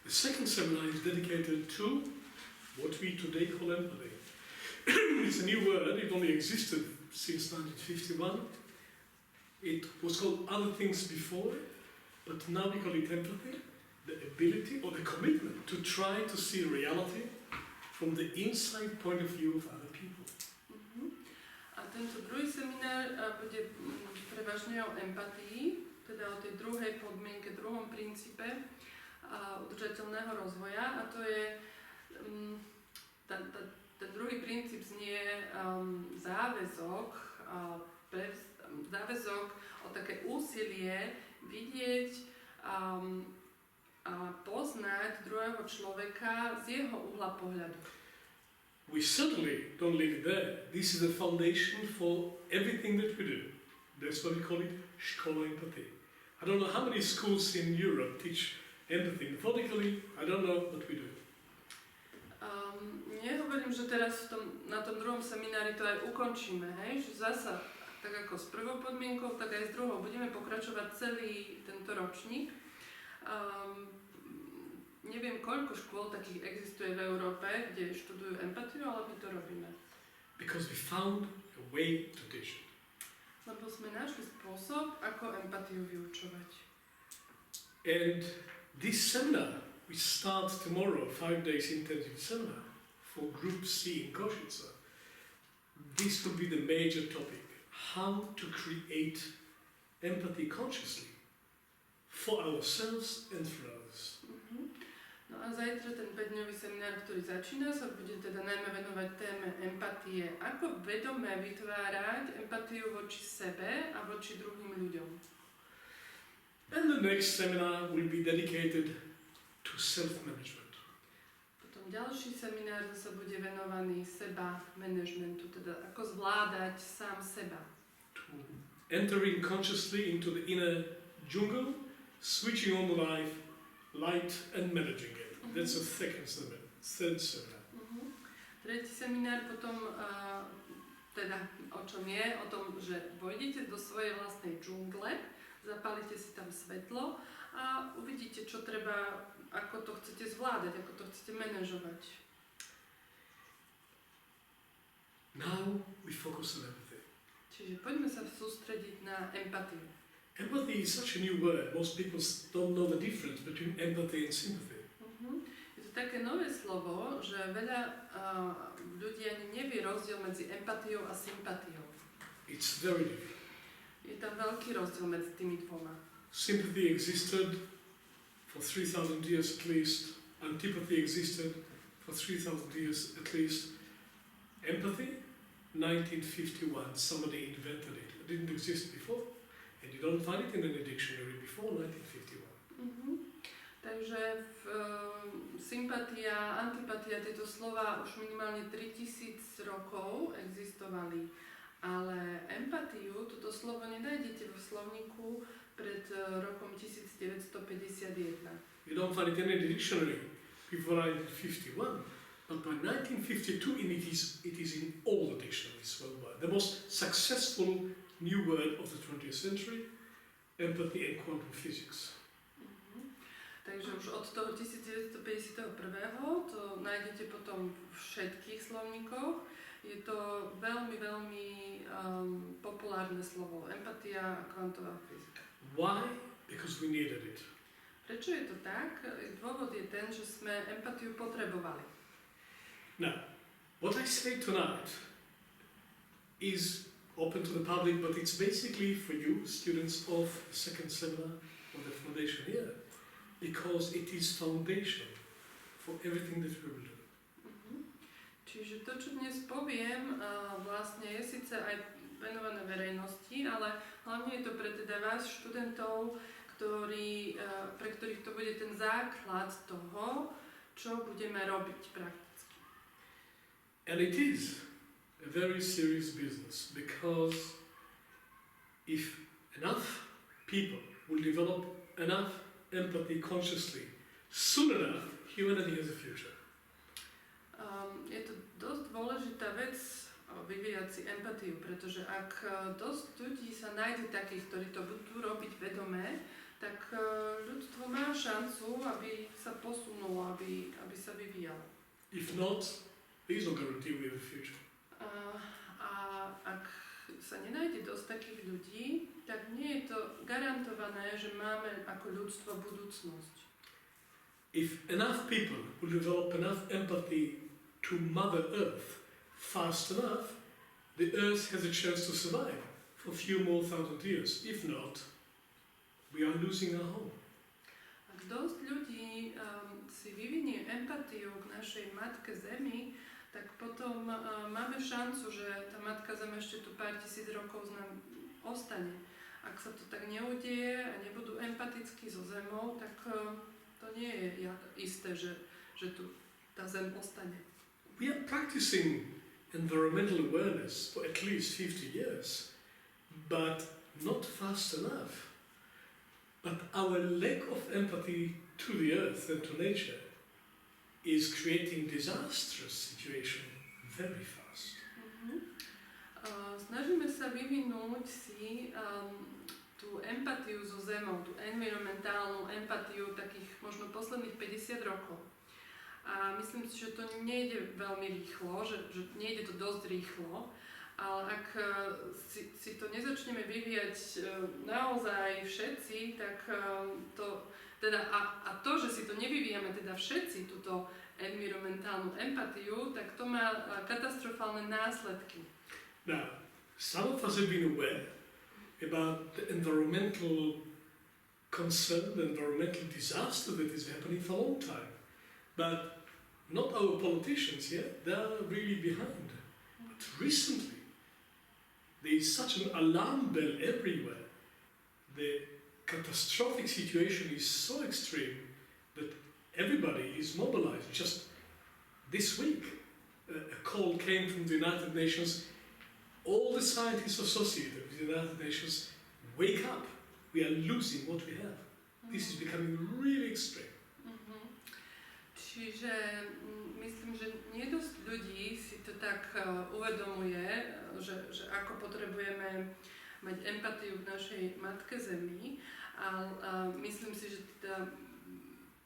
The second seminar is dedicated to what we today call empathy. It's a new word, it only existed since 1951. It was called other things before, but now we call it empathy, the ability or the commitment to try to see reality from the inside point of view of other people. A tento druhý seminár bude prevažne o empatii, teda o tej druhej podmienke, druhom princípe udržateľného rozvoja, a to je ten druhý princíp znie záväzok o také úsilie vidieť a poznať druhého človeka z jeho uhla pohľadu. We certainly don't leave it there. This is the foundation for everything that we do. That's why we call it Škola empathy. I don't know how many schools in Europe teach empathy methodically. I don't know, but we do. Nehovorím, že teraz na tom druhom seminári to aj ukončíme, hej? Že zasa, tak ako s prvou podmienkou, tak aj s druhou budeme pokračovať celý tento ročník. Neviem, koľko škôl takých existuje v Európe, kde študujú empatiu, ale my to robíme. Because we found a way to teach it. Lebo sme našli spôsob, ako empatiu vyučovať. And this seminar, we start tomorrow, 5 days intensive seminar for Group C in Košice. This will be the major topic, how to create empathy consciously for ourselves and for others. No a zajtra ten 5-dňový seminár, ktorý začína, sa bude teda najmä venovať téme empatie. Ako vedome vytvárať empatiu voči sebe a voči druhým ľuďom. And the next seminar will be dedicated to self-management. Potom ďalší seminár sa bude venovaný seba managementu, teda ako zvládať sám seba. To entering consciously into the inner jungle, switching on the light and managing it. That's the third seminar. Tretí seminár potom, teda o čom je, o tom, že vojdete do svojej vlastnej džungle, zapálite si tam svetlo a uvidíte, čo treba, ako to chcete zvládať, ako to chcete manažovať. Now we focus on empathy. Čiže poďme sa sústrediť na empatiu. Empathy is such a new word. Most people don't know the difference between empathy and sympathy. Je to také nové slovo, že veľa ľudí ani nevie rozdiel medzi empatiou a sympatiou. It's very different. Je tam veľký rozdiel medzi tými dvoma. Sympathy existed for 3,000 years at least. Antipathy existed for 3,000 years at least. Empathy, 1951, somebody invented it. It didn't exist before. And you don't find it in any dictionary before 1951. Takže sympatia, antipatia, tieto slova už minimálne 3000 rokov existovali. Ale empatiu, toto slovo nenájdete vo slovníku pred rokom 1951. You don't find it in any dictionary before 1951. But by 1952 it is in all the dictionaries worldwide. The most successful new word of the 20th century, empathy and quantum physics. Takže už od toho 1951. to nájdete potom v všetkých slovníkoch. Je to veľmi, veľmi populárne slovo. Empatia a kvantová fyzika. Why? Because we needed it. Prečo je to tak? Dôvod je ten, že sme empatiu potrebovali. Now, what I say tonight is open to the public, but it's basically for you, students of the second seminar of the foundation here, because it is foundation for everything that we will do. Čiže to, čo dnes poviem, vlastne je síce aj venované verejnosti, ale hlavne je to pre teda vás, študentov, pre ktorých to bude ten základ toho, čo budeme robiť prakticky. And it is a very serious business, because if enough people will develop enough empathy consciously, soon enough humanity has a future. Je to dosť dôležitá vec vyvíjať si empatiu, pretože ak dosť ľudí sa nájde takých, ktorí to budú robiť vedomé, tak ľudstvo má šancu, aby sa posunulo, aby sa vyvíjalo. If not, there is no guarantee we have a future. A ak sa nenájde dosť takých ľudí, tak nie je to garantované, že máme ako ľudstvo budúcnosť. If enough people will develop enough empathy to Mother Earth fast enough, the Earth has a chance to survive for a few more thousand years. If not, we are losing our home. Ak dosť ľudí si vyvinie empatiu k našej Matke Zemi, tak potom máme šancu, že tá Matka Zem ešte tu pár tisíc rokov z nám ostane. Ak sa to tak neudeje a nebudú empatickí so Zemou, tak to nie je isté, že tu tá Zem ostane. We are practicing environmental awareness for at least 50 years, but not fast enough. But our lack of empathy to the earth and to nature is creating disastrous situation very fast. Snažíme sa vyvinúť si tú empatiu so Zemou, tú environmentálnu empatiu takých možno posledných 50 rokov. A myslím si, že to nejde veľmi rýchlo, že nejde to dosť rýchlo, ale ak si to nezačneme vyvíjať naozaj všetci, tak to, že si to nevyvíjame teda všetci, túto environmentálnu empatiu, tak to má katastrofálne následky. Now, some of us have been aware about the environmental concern, the environmental disaster that is happening for a long time. But not our politicians yet, they are really behind. But recently, there is such an alarm bell everywhere. The catastrophic situation is so extreme that everybody is mobilized. Just this week, a call came from the United Nations. All the scientists associated with the United Nations, wake up. We are losing what we have. This is becoming really extreme. Čiže myslím, že nie dosť ľudí si to tak uvedomuje, že ako potrebujeme mať empatiu k našej Matke Zemi. A myslím si, že teda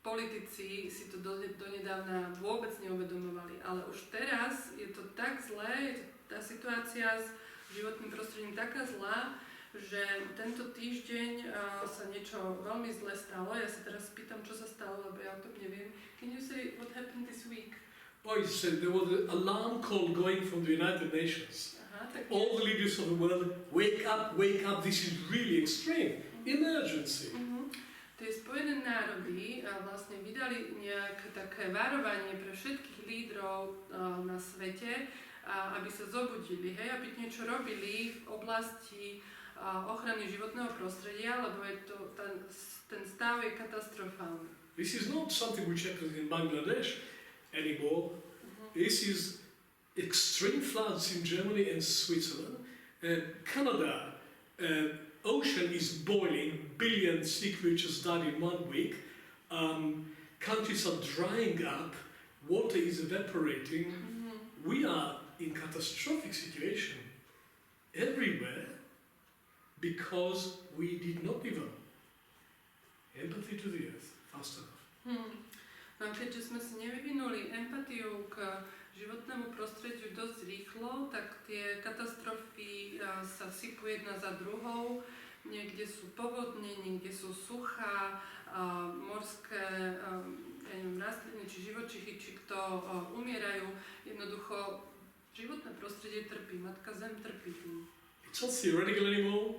politici si to donedávna vôbec neuvedomovali. Ale už teraz je to tak zlé, tá situácia s životným prostredím taká zlá, že tento týždeň sa niečo veľmi zlé stalo. Ja sa teraz pýtam, čo sa stalo, lebo ja o tom neviem. Can you say what happened this week? Oh, you said there was an alarm call going from the United Nations. All the leaders of the world, wake up, this is really extreme. Emergency. Tie Spojené národy vlastne vydali nejaké také varovanie pre všetkých lídrov na svete, aby sa zobudili, hej, aby niečo robili v oblasti ochrany životného prostredia, lebo je to, ten stav je katastrofálny. This is not something which happens in Bangladesh anymore. This is extreme floods in Germany and Switzerland. Canada, ocean is boiling, billion sea creatures died in 1 week. Countries are drying up, water is evaporating. We are in catastrophic situation everywhere because we did not develop empathy to the earth fast enough. No keďže sme si nevyvinuli empatiu k životnému prostrediu dosť rýchlo, tak tie katastrofy sa sypú jedna za druhou. Niekde sú povodne, niekde sú suchá, morské rastliny či živočichy, či kto umierajú. Jednoducho životné prostredie trpí, Matka Zem trpí. It's not theoretical anymore.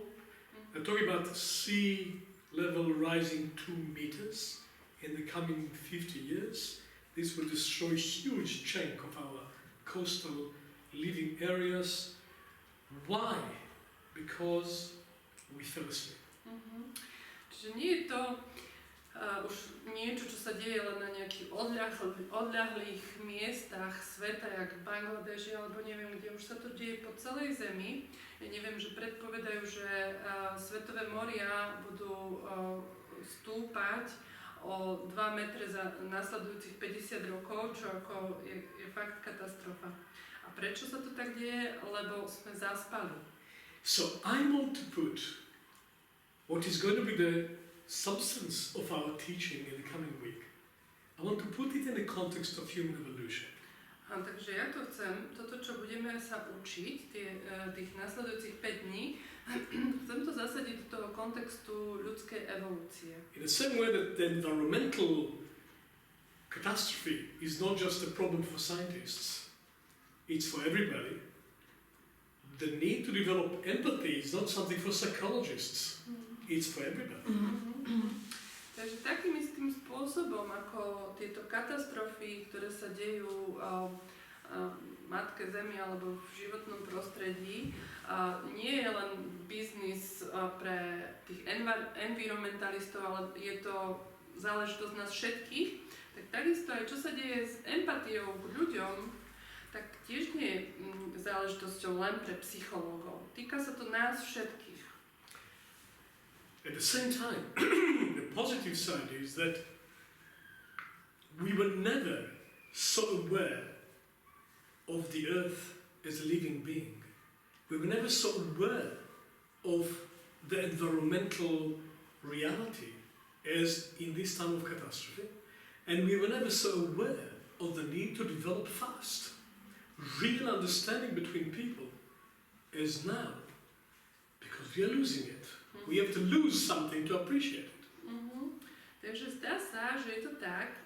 They're talking about sea level rising 2 meters in the coming 50 years. This will destroy a huge chunk of our coastal living areas. Why? Because we fell asleep. Čiže nie je to už niečo, čo sa deje len na nejakých odľahlých miestach sveta, jak v Bangladeži, alebo neviem, kde už sa to deje po celej Zemi. Ja neviem, že predpovedajú, že svetové moria budú stúpať o 2 metre za nasledujúcich 50 rokov, čo ako je fakt katastrofa. A prečo sa to tak deje? Lebo sme zaspali. So I want to put what is going to be the substance of our teaching in the coming week. I context of human evolution. Takže ja to chcem, toto, čo budeme sa učiť, tých nasledujúcich 5 dní, chcem to zasadiť do toho kontextu ľudskej evolúcie. In the same way that the environmental catastrophe is not just a problem for scientists, it's for everybody. The need to develop empathy is not something for psychologists, it's for everybody. Takže takým istým spôsobom, ako tieto katastrofy, ktoré sa dejú matke Zemi alebo v životnom prostredí, nie je len biznis pre tých environmentalistov, ale je to záležitosť nás všetkých, tak takisto aj čo sa deje s empatiou k ľuďom, tak tiež nie je záležitosťou len pre psychológov. Týka sa to nás všetkých. At the same time, the positive side is that we were never so aware of the earth as a living being. We were never so aware of the environmental reality as in this time of catastrophe. And we were never so aware of the need to develop fast, real understanding between people as now, because we are losing it. We have to lose something to appreciate it. Takže zdá sa, že je to tak,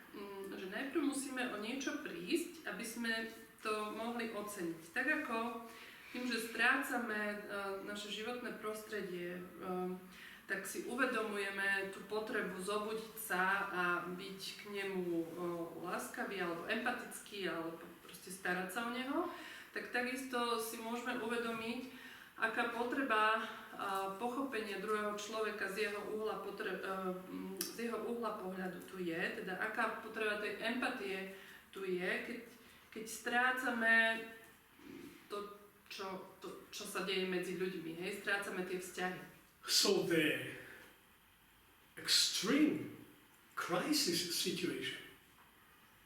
že najprv musíme o niečo prísť, aby sme to mohli oceniť. Tak ako tým, že strácame naše životné prostredie, tak si uvedomujeme tú potrebu zobudiť sa a byť k nemu láskavý alebo empatický alebo proste starať sa o neho, tak takisto si môžeme uvedomiť, aká potreba pochopenia druhého človeka z jeho uhla pohľadu tu je, teda aká potreba tej empatie tu je, keď strácame to, čo sa deje medzi ľuďmi, hej, strácame tie vzťahy. So the extreme crisis situation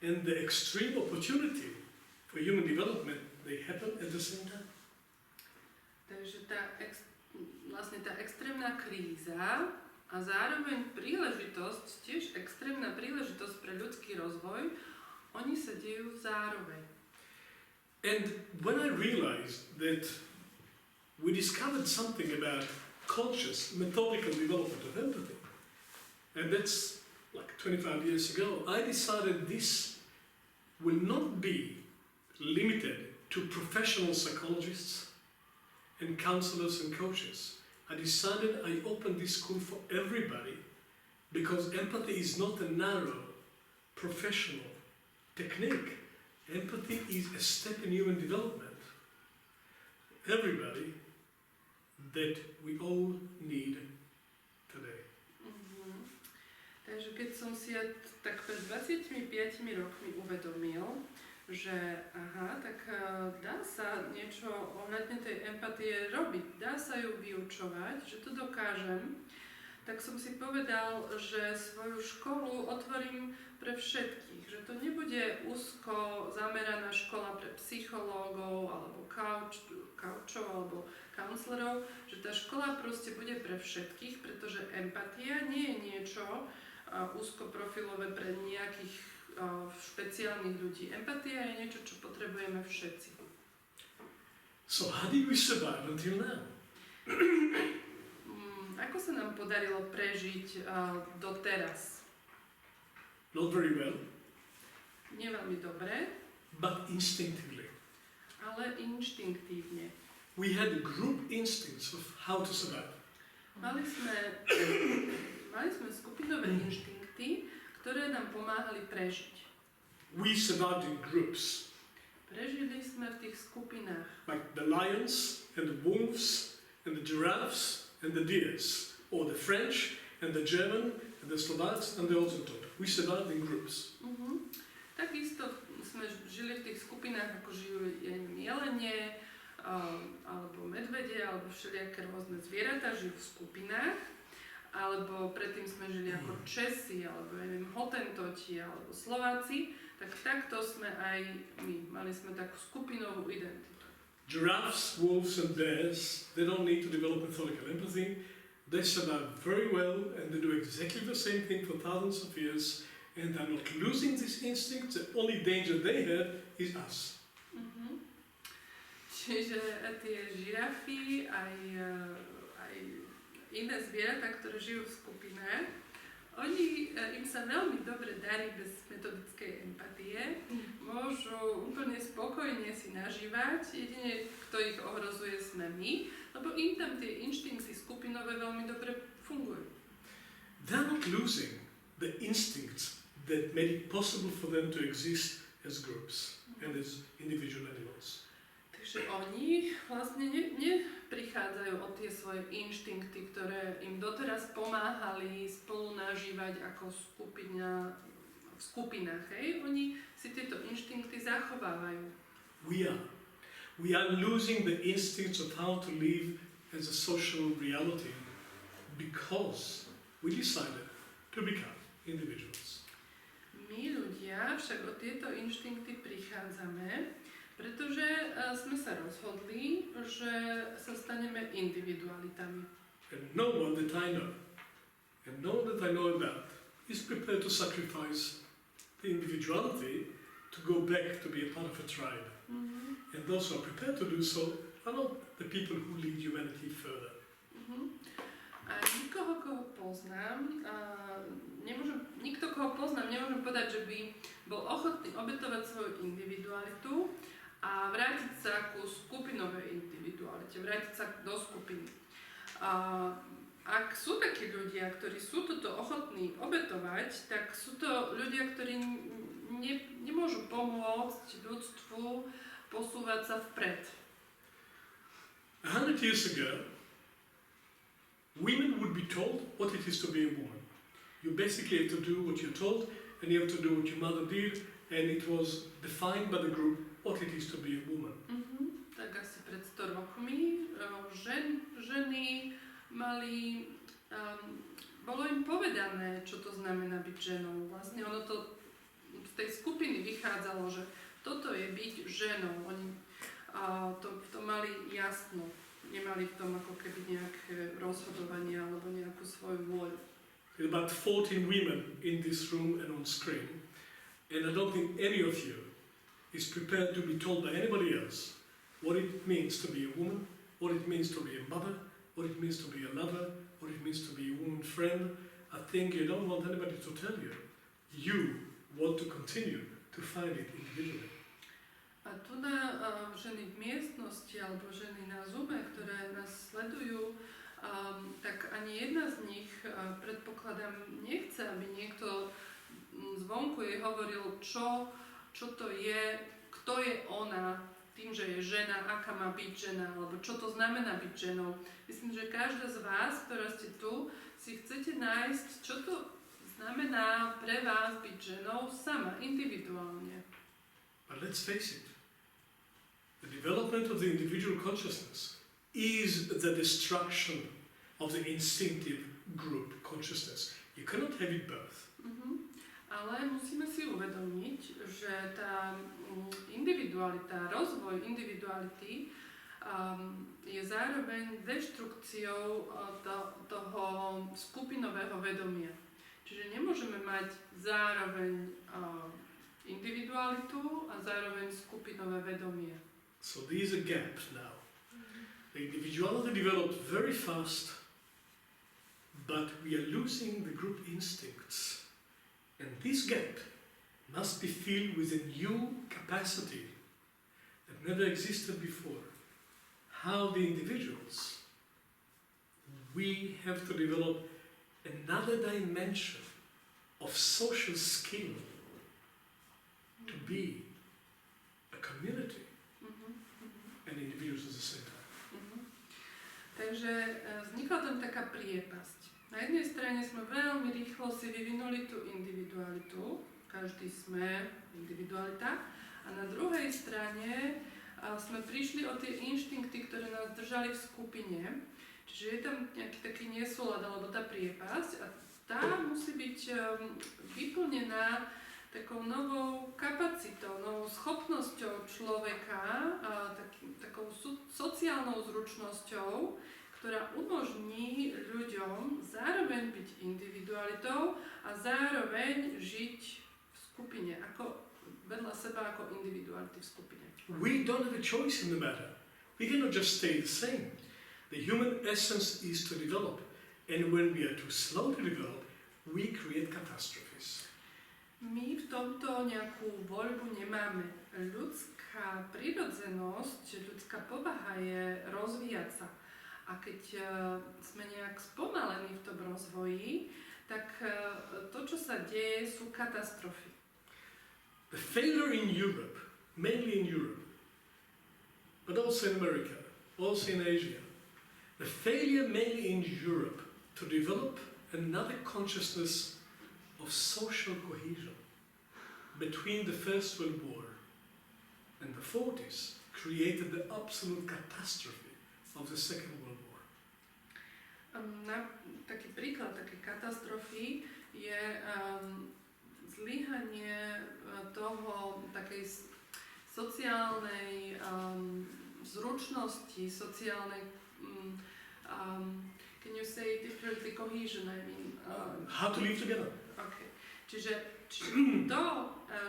and the extreme opportunity for human development, they happen at the same time. Takže vlastne tá extrémna kríza a zároveň príležitosť, tiež extrémna príležitosť pre ľudský rozvoj, oni sa dejú zároveň. And when I realized that we discovered something about conscious, methodical development of empathy, and that's like 25 years ago, I decided this will not be limited to professional psychologists and counselors and coaches. I decided I opened this school for everybody because empathy is not a narrow professional technique. Empathy is a step in human development. Everybody that we all need today. Takže keď som si ja tak pred 25 rokmi uvedomil, že dá sa niečo ohľadne tej empatie robiť, dá sa ju vyučovať, že to dokážem, tak som si povedal, že svoju školu otvorím pre všetkých, že to nebude úzko zameraná škola pre psychológov alebo coachov alebo counselorov, že tá škola proste bude pre všetkých, pretože empatia nie je niečo úzko profilové pre nejakých špeciálnych ľudí. Empatia je niečo, čo potrebujeme všetci. So how did we survive until now? Ako sa nám podarilo prežiť doteraz? Not very well. Nie veľmi dobre. But instinctively. Ale inštinktívne. We had group instincts of how to survive. Mali sme skupinové inštinkty, ktoré nám pomáhali prežiť. We survived in groups. Prežili sme v tých skupinách. Like the lions and the wolves and the giraffes and the deers. Or the French and the German and the Slovaks and the Hottentot. We survived in groups. Takisto sme žili v tých skupinách, ako žijú jelene, alebo medvede, alebo všelijaké rôzne zvieratá, žijú v skupinách. Alebo predtým sme žili ako Česi, alebo Hotentoti, alebo Slováci, tak takto sme aj my. Mali sme takú skupinovú identitu. Giraffes, wolves and bears, they don't need to develop methodical empathy. They survive very well and they do exactly the same thing for thousands of years and they're not losing this instinct, the only danger they have is us. Čiže tie žirafy, aj iné zvieratá, ktoré žijú v skupinách, im sa veľmi dobre darí bez metodickej empatie, môžu úplne spokojne si nažívať, jedine kto ich ohrozuje sme my, lebo im tam tie inštinkty skupinové veľmi dobre fungujú. They're not losing the instincts that made it possible for them to exist as groups and as individual animals. Takže oni vlastne neprichádzajú o tie svoje inštinkty, ktoré im doteraz pomáhali spolu nažívať ako skupina v skupinách. Hej? Oni si tieto inštinkty zachovávajú. We are losing the instincts of how to live as a social reality because we decided to become individuals. My ľudia však o tieto inštinkty prichádzame, pretože sme sa rozhodli, že sa staneme individualitami. And no one that I know about is prepared to sacrifice the individuality to go back to be a part of a tribe. And those who are prepared to do so are not the people who lead humanity further. A koho poznám, nemôžem povedať, že by bol ochotný obetovať svoju individualitu a vrátiť sa ku skupinovej individualite, vrátiť sa do skupiny. Ak sú takí ľudia, ktorí sú toto ochotní obetovať, tak sú to ľudia, ktorí nemôžu pomôcť ľudstvu posúvať sa vpred. 100 years ago, women would be told what it is to be a woman. You basically have to do what you're told, and you have to do what your mother did, and it was defined by the group what it is to be a woman. Tak asi pred 100 rokmi ženy mali, bolo im povedané, čo to znamená byť ženou. Vlastne ono to z tej skupiny vychádzalo, že toto je byť ženou. Oni to mali jasno. Nemali v tom ako keby nejaké rozhodovanie alebo nejakú svoju vôľu. About 14 women in this room and on screen, and I don't think any of you is prepared to be told by anybody else what it means to be a woman, what it means to be a mother, what it means to be a lover, what it means to be a woman friend. I think you don't want anybody to tell you. You want to continue to find it individually. A tu na ženy v miestnosti alebo ženy na Zoome, ktoré nás sledujú, tak ani jedna z nich, predpokladám, nechce, aby niekto zvonku jej hovoril, čo to je, kto je ona, tým, že je žena, aká má byť žena, alebo čo to znamená byť ženou. Myslím, že každá z vás, ktorá ste tu, si chcete nájsť, čo to znamená pre vás byť ženou sama, individuálne. But let's face it, the development of the individual consciousness is the destruction of the instinctive group consciousness. You cannot have it both. Ale musíme si uvedomiť, že tá individualita, rozvoj individuality je zároveň deštrukciou toho skupinového vedomia. Čiže nemôžeme mať zároveň individualitu a zároveň skupinové vedomie. So there is a gap now. The individuality developed very fast, but we are losing the group instincts. And this gap must be filled with a new capacity that never existed before. How the individuals, we have to develop another dimension of social skill to be a community and individuals at the same time. Takže vznikla tam taká priepasť. Na jednej strane sme veľmi rýchlo si vyvinuli tú individualitu, každý sme individualita, a na druhej strane sme prišli o tie inštinkty, ktoré nás držali v skupine, čiže je tam nejaký taký nesúlad alebo tá priepasť a tá musí byť vyplnená takou novou kapacitou, novou schopnosťou človeka, takou sociálnou zručnosťou, ktorá umožní ľuďom zároveň byť individualitou a zároveň žiť v skupine, ako vedľa seba ako individuality v skupine. We don't have a choice in the matter. We cannot just stay the same. The human essence is to develop, and when we are too slow to develop, we create catastrophes. My v tomto nejakú voľbu nemáme. Ľudská prirodzenosť, ľudská povaha je rozvíjať sa. A keď sme nejak spomalení v tom rozvoji, tak to, čo sa deje, sú katastrofy. The failure in Europe, mainly in Europe, but also in America, also in Asia, the failure mainly in Europe to develop another consciousness of social cohesion between the First World War and the 40s created the absolute catastrophe of the Second World War. Taký príklad takej katastrofy je zlyhanie toho takej sociálnej zručnosti, sociálnej can you say differently cohesion, I mean how to live together. Okay. Čiže to,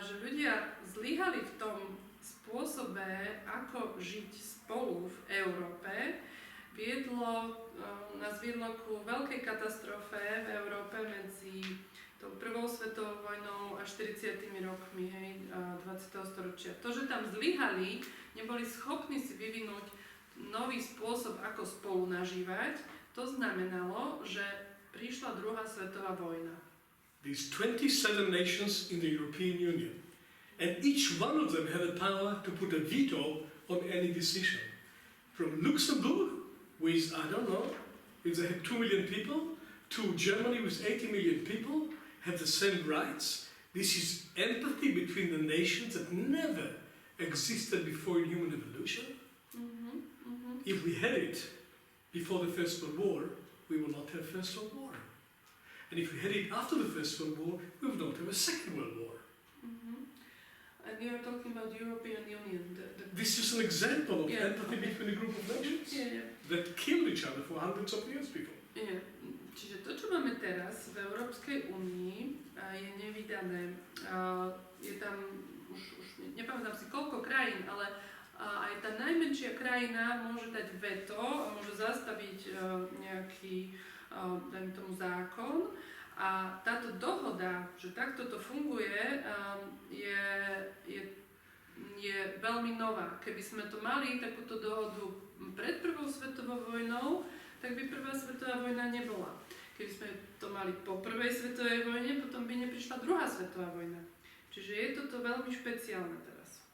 že ľudia zlyhali v tom spôsobe, ako žiť spolu v Európe, nás viedlo ku veľkej katastrofe v Európe medzi tou prvou svetovou vojnou a 40 rokmi 20. storočia. To, že tam zlyhali, neboli schopní si vyvinúť nový spôsob, ako spolu nažívať, to znamenalo, že prišla druhá svetová vojna. These 27 nations in the European Union, and each one of them had the power to put a veto on any decision. From Luxembourg, with, I don't know, if they had 2 million people, to Germany with 80 million people, have the same rights. This is empathy between the nations that never existed before in human evolution. If we had it before the First World War, we would not have First World War. And if we had it after the First World War, we would not have a Second World War. And you are talking about the European Union. This is an example of empathy between a group of nations that killed each other for hundreds of years before. Čiže to, čo máme teraz v Európskej únii, je nevydané. Je tam, už nepamätám si koľko krajín, ale aj tá najmenšia krajina môže dať veto a môže zastaviť nejaký, dajme tomu, zákon. A táto dohoda, že takto to funguje, je veľmi nová. Keby sme to mali, takúto dohodu pred prvou svetovou vojnou, tak by prvá svetová vojna nebola. Keby sme to mali po prvej svetovej vojne, potom by neprišla druhá svetová vojna. Čiže je toto veľmi špeciálne teraz.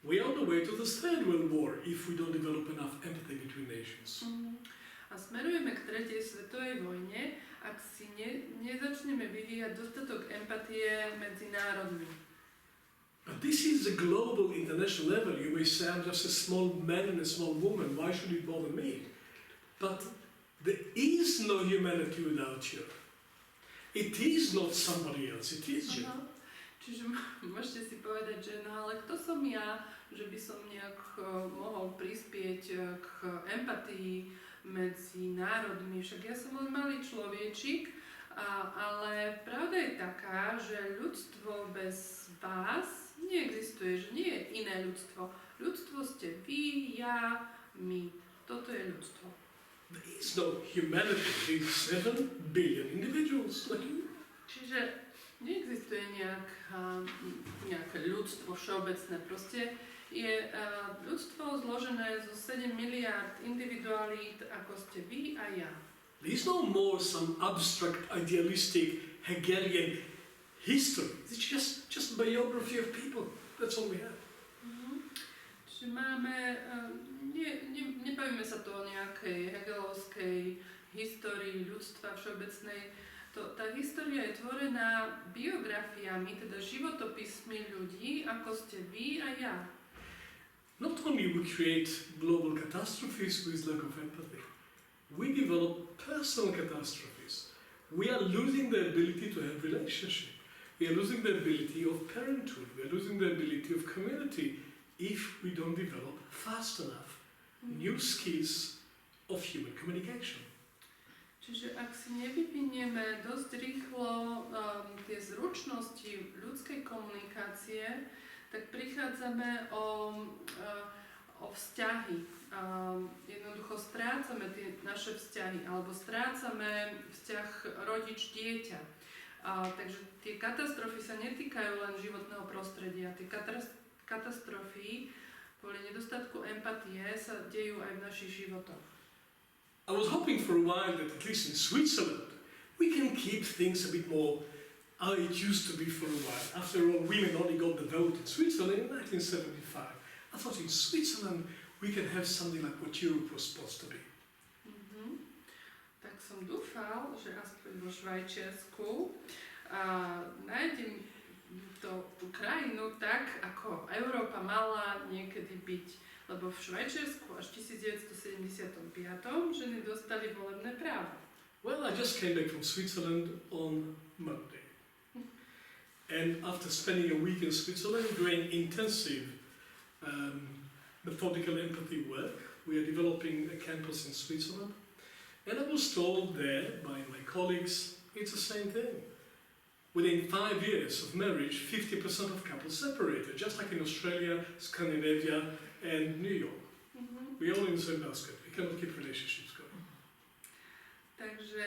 We are on the way to the Third World War if we don't develop enough empathy between nations. A smerujeme k tretej svetovej vojne, ak si nezačneme vyvíjať dostatok empatie medzi národmi. But this is a global, international level. You may say, I'm just a small man and a small woman. Why should it bother me? But there is no humanity without you. It is not somebody else, it is you. Čiže môžete si povedať, že no ale kto som ja, že by som nejak mohol prispieť k empatii medzi národmi. Však ja som len malý človečik, ale pravda je taká, že ľudstvo bez vás neexistuje, že nie je iné ľudstvo. Ľudstvo ste vy, ja, my. Toto je ľudstvo. There is no humanity with 7 billion individuals like you. Čiže neexistuje nejaké ľudstvo všeobecné. Proste je ľudstvo zložené zo 7 miliárd individualít, ako ste vy a ja. There is no more some abstract, idealistic, Hegelian history. It's just biography of people. That's all we have. Čiže máme, nebavíme sa tu o nejakej hegelovskej histórii ľudstva všeobecnej. Tá história je tvorená biografiami, teda životopismi ľudí, ako ste vy a ja. Not only we create global catastrophes with lack of empathy, we develop personal catastrophes. We are losing the ability to have relationship. We are losing the ability of parenthood. We are losing the ability of community if we don't develop fast enough new skills of human communication. Čiže ak si nevyvinieme dosť rýchlo tie zručnosti ľudskej komunikácie, tak prichádzame o vzťahy. Jednoducho strácame tie naše vzťahy, alebo strácame vzťah rodič-dieťa. Takže tie katastrofy sa netýkajú len životného prostredia. Tie katastrofy kvôli nedostatku empatie sa dejú aj v našich životoch. I was hoping for a while that at least in Switzerland we can keep things a bit more how it used to be for a while. After all, women only got the vote in Switzerland in 1975. I thought in Switzerland we can have something like what Europe was supposed to be. Tak som dúfal, že aspoň vo Švajčiarsku nájdem tú krajinu tak, ako Európa mala niekedy byť. Lebo v Švajčiarsku až 1975 ženy dostali volebné právo. Well, I just came back from Switzerland on Monday. And after spending a week in Switzerland doing intensive methodical empathy work, we are developing a campus in Switzerland. And I was told there by my colleagues, it's the same thing. Within 5 years of marriage, 50% of couples separated, just like in Australia, Scandinavia, and New York. We all in the same basket. We cannot keep relationships going. Takže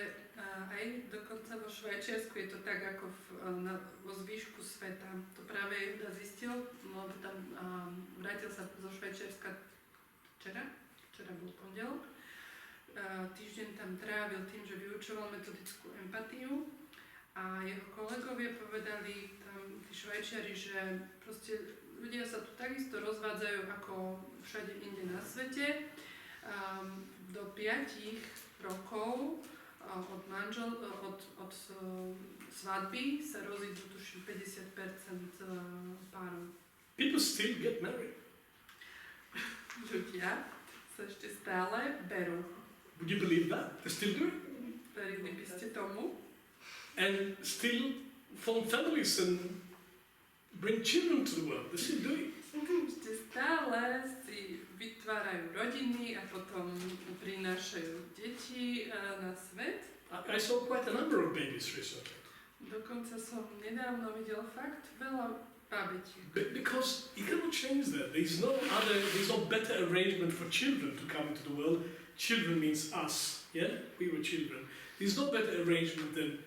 aj dokonca vo Švajčiarsku je to tak ako vo zvyšku sveta. To práve Jehuda zistil, lebo tam vrátil sa zo Švajčiarska včera bol pondelok. Týždeň tam trávil tým, že vyučoval metodickú empatiu a jeho kolegovia povedali tam tí Švajčiari, že proste ľudia sa tu takisto rozvádzajú ako všade inde na svete. Do 5 rokov od svadby sa rozídu tuším 50% párov. People still get married. Ľudia sa ešte stále berú. Would you believe that? They still do it. Verili by ste tomu? And still form families and bring children to the world. They still do it. Ešte stále si vytvárajú rodiny a potom prinášajú deti na svet. I saw quite a number of babies recently. Dokonca som nedávno videl fakt veľa bábetiek. Because you cannot change that. There's no better arrangement for children to come into the world. Children means us, yeah? We were children. There's no better arrangement than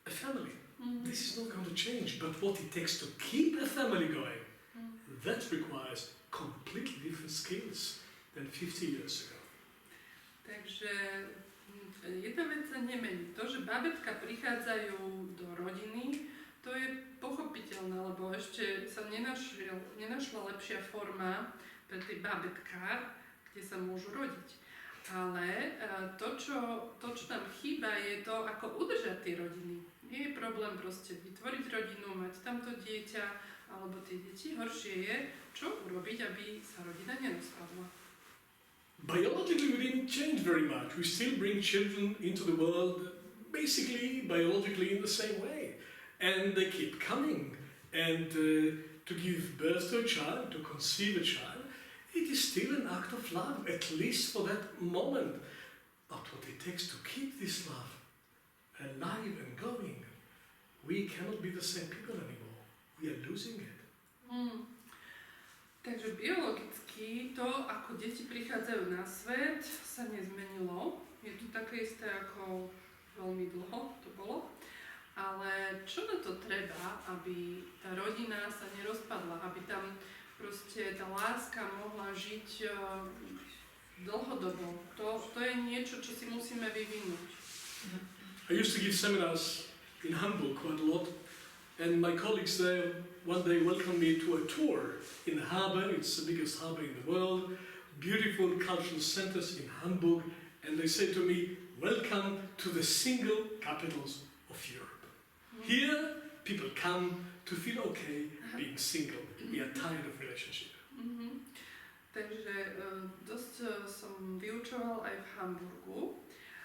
a family. This is not going to change, but what it takes to keep a family going, that requires completely different skills than 50 years ago. Takže jedna vec sa nemení. To, že bábätka prichádzajú do rodiny, to je pochopiteľné, lebo ešte sa nenašla lepšia forma pre tie bábätká, kde sa môžu rodiť. Ale to, čo tam chýba, je to, ako udržať tie rodiny. Nie je problém proste vytvoriť rodinu, mať tamto dieťa alebo tie deti. Horšie je, čo urobiť, aby sa rodina nerozpadla. Biologically, we didn't change very much. We still bring children into the world basically biologically in the same way. And they keep coming. And to give birth to a child, to conceive a child, it is still an act of love, at least for that moment. But what it takes to keep this love alive and going, we cannot be the same people anymore. We are losing it. Takže biologicky to, ako deti prichádzajú na svet, sa nezmenilo. Je to také isté ako veľmi dlho to bolo. Ale čo na to treba, aby tá rodina sa nerozpadla, aby tam proste tá láska mohla žiť dlhodobo. To je niečo, čo si musíme vyvinúť. I used to give seminars in Hamburg quite a lot, and my colleagues there one day welcomed me to a tour in the harbor. It's the biggest harbor in the world, beautiful cultural centers in Hamburg, and they said to me, "Welcome to the single capitals of Europe. Here, people come to feel okay being single. We are tired of relationship." Takže dosť som vyučoval aj v Hamburgu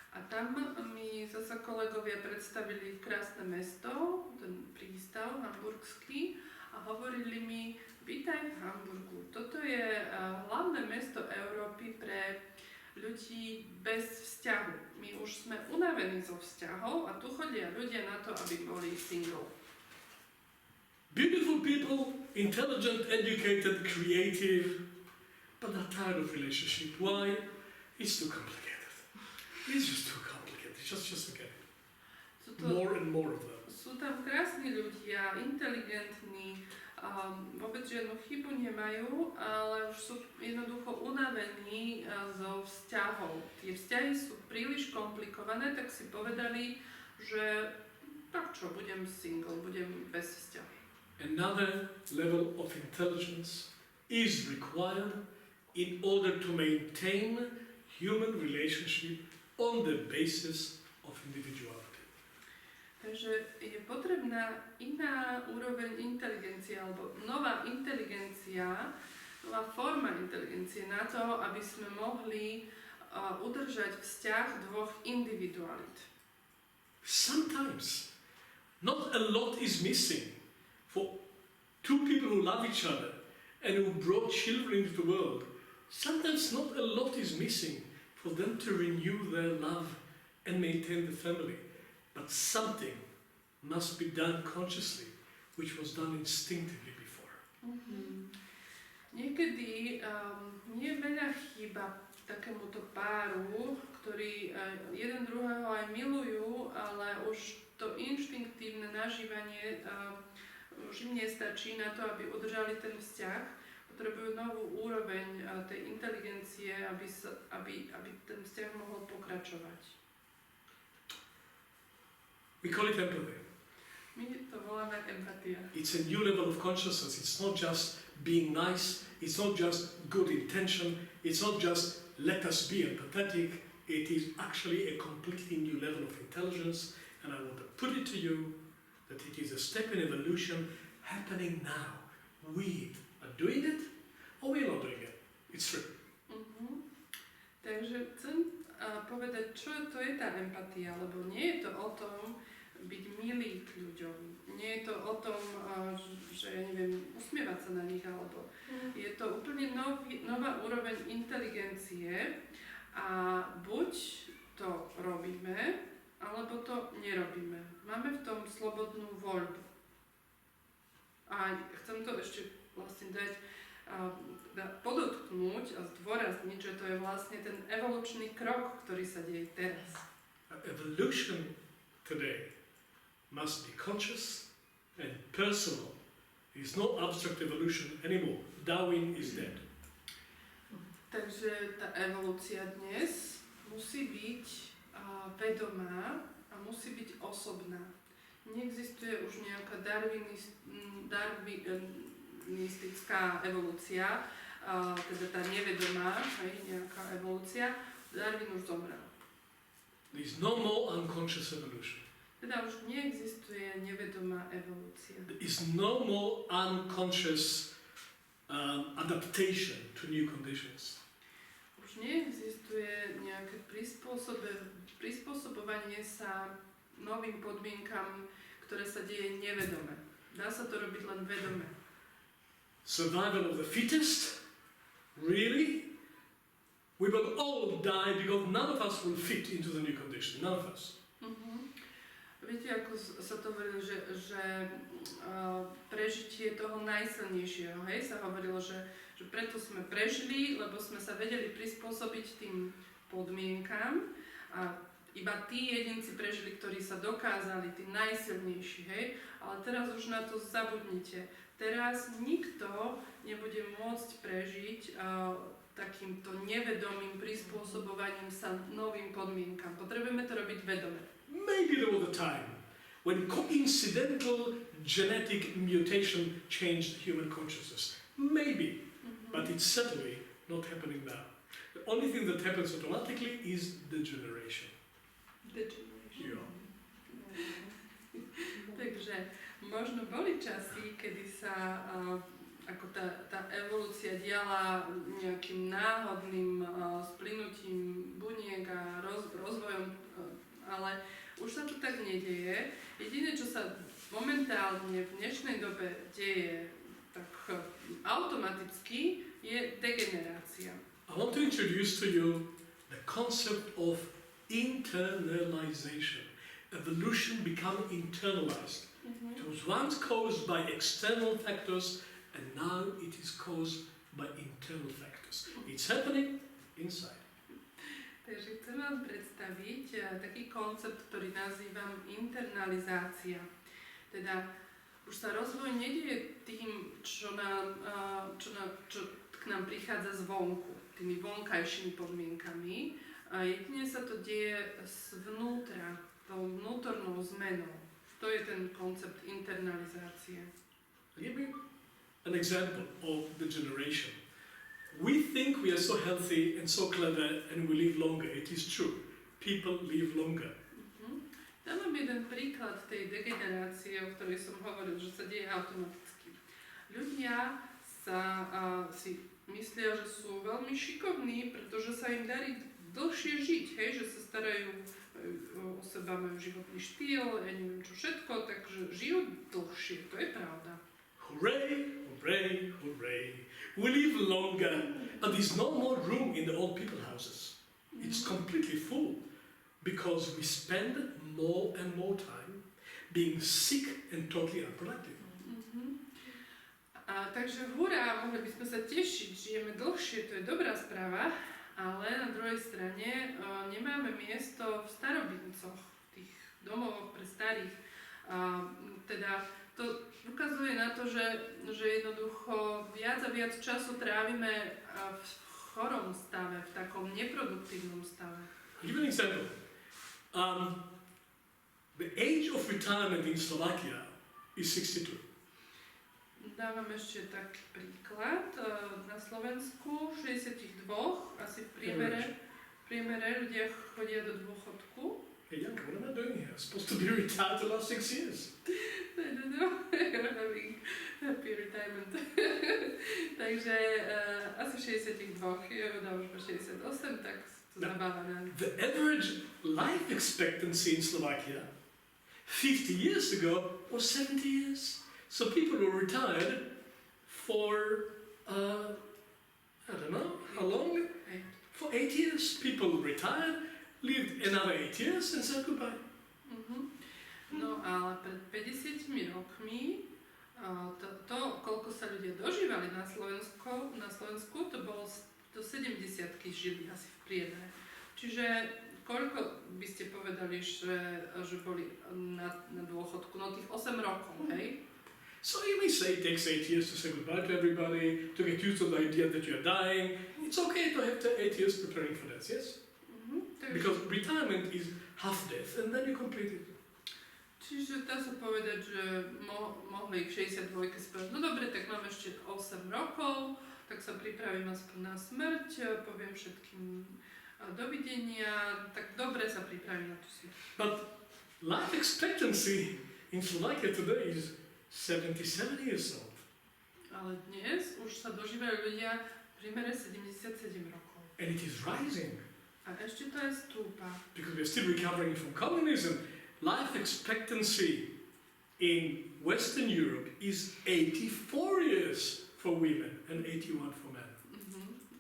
a tam mi zasa kolegovia predstavili krásne mesto, ten prístav hamburgský a hovorili mi, vítaj v Hamburgu. Toto je hlavné mesto Európy pre ľudí bez vzťahu. My už sme unavení zo vzťahov a tu chodia ľudia na to, aby boli single. Beautiful people, intelligent, educated, creative, but they're tired of relationship. Why? It's too complicated. It's just too complicated. Just forget it. More and more of them. Sú tam krásni ľudia, inteligentní, vôbec žiadnu chybu nemajú, ale už sú jednoducho unavení zo vzťahov. Tie vzťahy sú príliš komplikované, tak si povedali, že tak čo, budem single, budem bez vzťahu. Another level of intelligence is required in order to maintain human relationship on the basis of individuality. Takže je potrebná iná úroveň inteligencie, alebo nová inteligencia, nová forma inteligencie na to, aby sme mohli udržať vzťah dvoch individualít. Sometimes not a lot is missing for two people who love each other and who brought children into the world. Sometimes not a lot is missing for them to renew their love and maintain the family. But something must be done consciously, which was done instinctively before. Niekedy nie veľa chýba takémuto páru, ktorí jeden druhého aj milujú, ale už to inštinktívne nažívanie už im nestačí na to, aby udržali ten vzťah. Potrebujú novú úroveň tej inteligencie, aby ten vzťah mohol pokračovať. We call it empathy. My to voláme empatia. It's a new level of consciousness. It's not just being nice. It's not just good intention. It's not just let us be empathetic. It is actually a completely new level of intelligence. And I want to put it to you that it is a step in evolution happening now. We are doing it or we are not doing it. It's true. Takže chcem povedať, čo to je tá empatia, lebo nie je to o tom byť milý k ľuďom. Nie je to o tom, že ja neviem, usmievať sa na nich, alebo je to úplne nová úroveň inteligencie a buď to robíme, alebo to nerobíme. Máme v tom slobodnú voľbu. A chcem to ešte vlastne podotknúť a zdôrazniť, že to je vlastne ten evolučný krok, ktorý sa deje teraz. Evolution today must be conscious and personal. There is no abstract evolution anymore. Darwin is dead. Takže tá evolúcia dnes musí byť vedomá a musí byť osobná. Neexistuje už nejaká darwinistická evolúcia, teda tá nevedomá, nejaká evolúcia. Darwin už zomrel. There is no more unconscious evolution. Teda už neexistuje nevedomá evolúcia. There is no more unconscious adaptation to new conditions. Už neexistuje nejaké prispôsobovanie sa novým podmienkam, ktoré sa deje nevedome. Dá sa to robiť len vedome. Survival of the fittest? Really? We will all die because none of us will fit into the new condition. None of us. Viete, ako sa to hovorilo, že prežitie toho najsilnejšieho, hej, sa hovorilo, že preto sme prežili, lebo sme sa vedeli prispôsobiť tým podmienkam a iba tí jedinci prežili, ktorí sa dokázali, tí najsilnejší, hej, ale teraz už na to zabudnite. Teraz nikto nebude môcť prežiť takýmto nevedomým prispôsobovaním sa novým podmienkam. Potrebujeme to robiť vedome. Maybe there was a time when coincidental genetic mutation changed human consciousness. Maybe. But it's certainly not happening now. The only thing that happens automatically is degeneration. Degeneration. Takže možno boli časy, kedy sa ako tá evolúcia diala nejakým náhodným splynutím buniek a rozvojom, ale už sa to tak nedeje. Jediné, čo sa momentálne v dnešnej dobe deje tak automaticky, je degenerácia. I want to introduce to you concept of internalization. Evolution become internalized. It was once caused by external factors and now it is caused by internal factors. It's happening inside. Takže chcem vám predstaviť taký koncept, ktorý nazývam internalizácia. Teda už sa rozvoj nedieje tým, čo k nám prichádza zvonku, tými vonkajšími podmienkami. A jedine sa to deje zvnútra, tou vnútornou zmenou. To je ten koncept internalizácie. Give me an example of the generation. We think we are so healthy and so clever and we live longer. It is true. People live longer. Dám vám jeden príklad tej degenerácie, o ktorej som hovoril, že sa deje automaticky. Ľudia si myslia, že sú veľmi šikovní, pretože sa im darí dlhšie žiť, hej, že sa starajú o seba, majú životný štýl, ja neviem čo všetko, takže žijú dlhšie, to je pravda. Hooray, hooray, hooray. We live longer, but there's no more room in the old people houses. It's completely full because we spend more and more time being sick and totally unproductive. Takže hurá, mohli by sme sa tešiť, žijeme dlhšie, to je dobrá správa, ale na druhej strane nemáme miesto v starobincoch, v tých domovoch pre starých. Teda to ukazuje na to, že jednoducho viac a viac času trávime v chorom stave, v takom neproduktívnom stave. I'll give an example. The age of retirement in Slovakia is 62. Dávam ešte taký príklad. Na Slovensku 62, asi v priemere ľudia chodia do dôchodku. Hey, Janka, what am I doing here? I'm supposed to be retired the last 6 years. I don't know, you're having happy retirement. Takže asi 62, Jehuda už po 68, tak to zabáva na. The average life expectancy in Slovakia 50 years ago was 70 years. So people were retired for, I don't know, how long? For 8 years. People retired, lived another 8 years and said goodbye. No ale pred 50 rokmi to, koľko sa ľudia dožívali na Slovensku, to bolo do 70-ky žili asi v priemere. Čiže koľko by ste povedali, že boli na dôchodku? No tých 8 rokov, hej? So you may say it takes 8 years to say goodbye to everybody, to get used to the idea that you're dying. It's okay to have 8 years preparing for that, yes? Because retirement is half death and then you complete it. Čiže dá sa povedať, že mohli k 62 spraviť. No dobre, tak mám ešte 8 rokov, tak sa pripravím aspoň na smrť, poviem všetkým dovidenia, tak dobre sa pripravím na tú smrť. But life expectancy in Slovakia today is 77 years old. Ale dnes už sa dožívajú ľudia v priemere 77 rokov. And it is rising. A ešte to aj stúpa. Because we're still recovering from communism. Life expectancy in Western Europe is 84 years for women and 81 for men.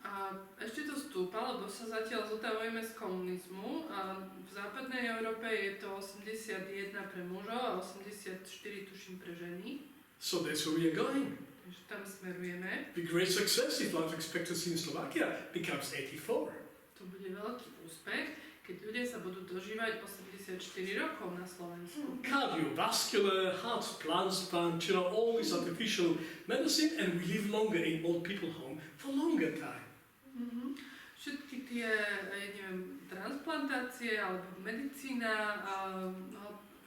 A ešte to stúpa, lebo sa zatiaľ zotavujeme z komunizmu. A v západnej Európe je to 81 pre mužov a 84 tuším pre ženy. So that's where we are going. Takže tam smerujeme. The great success if life expectancy in Slovakia becomes 84. To bude veľký úspech, keď ľudia sa budú dožívať 84 rokov na Slovensku. Cardiovascular, heart transplant, all this artificial medicine, and we live longer in old people home for longer time. Všetky tie, transplantácie alebo medicína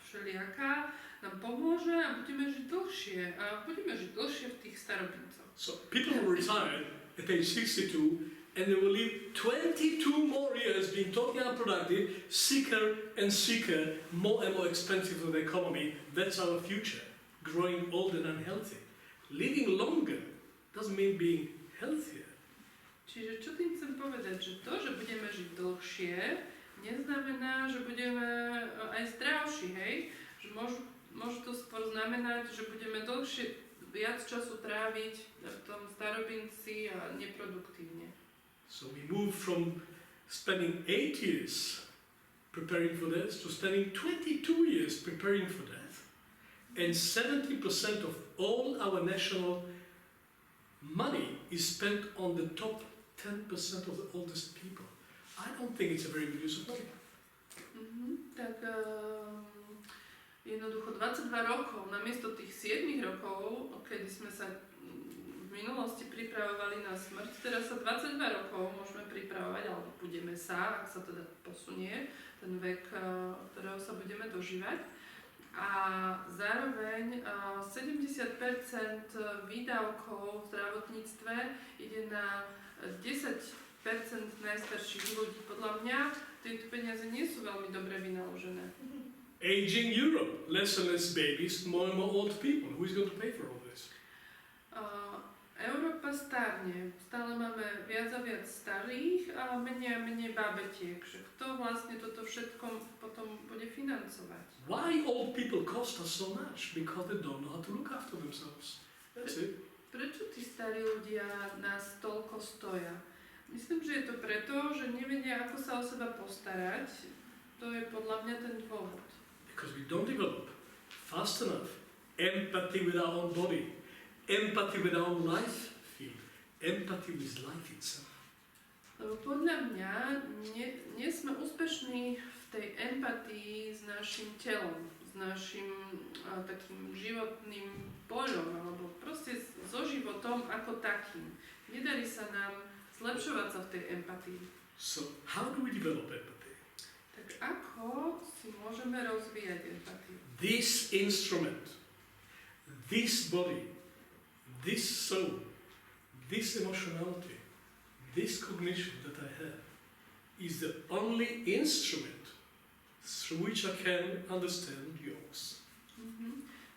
všelijaká nám pomôže a budeme žiť dlhšie. A budeme žiť dlhšie v tých starobincoch. So people will retire at age 62 and they will live 22 more years being totally unproductive, sicker and sicker, more and more expensive for the economy. That's our future. Growing old and unhealthy. Living longer doesn't mean being healthier. Čiže čo tým chcem povedať? Že to, že budeme žiť dlhšie, neznamená, že budeme aj zdravší, hej? Že môže to skôr znamenať, že budeme dlhšie, viac času tráviť v tom starobinci a neproduktívne. So we move from spending 8 years preparing for death to spending 22 years preparing for death, and 70% of all our national money is spent on the top 10% of the oldest people. I don't think it's a very good use of money. Tak jednoducho 22 rokov namiesto tých 7 rokov, kedy sme sa v minulosti pripravovali na smrť, teraz sa 22 rokov môžeme pripravovať, alebo budeme sa, ak sa teda posunie ten vek, ktorého sa budeme dožívať. A zároveň 70% výdavkov v zdravotníctve ide na 10% najstarších ľudí. Podľa mňa tieto peniaze nie sú veľmi dobre vynaložené. Aging Europe, less and less babies, more and more old people. Who is going to pay for all this? Európa starne, stále máme viac a viac starých a menej a menej bábetiek, že kto vlastne toto všetko potom bude financovať? Why old people cost us so much? Because they don't know how to look after themselves. That's it. Prečo tí starí ľudia nás toľko stoja? Myslím, že je to preto, že nevedia, ako sa o seba postarať. To je podľa mňa ten dôvod. Because we don't develop fast enough empathy with our own body. Empathy with our own life field. Empathy with life itself. Lebo podľa mňa nie sme úspešní v tej empatii s našim telom, s našim takým životným poľom, alebo proste so životom ako takým. Nedarí sa nám zlepšovať sa v tej empatii. So, how do we develop empathy? Tak ako si môžeme rozvíjať empatiu? This instrument, this body, this soul, this emotionality, this cognition that I have is the only instrument through which I can understand yours.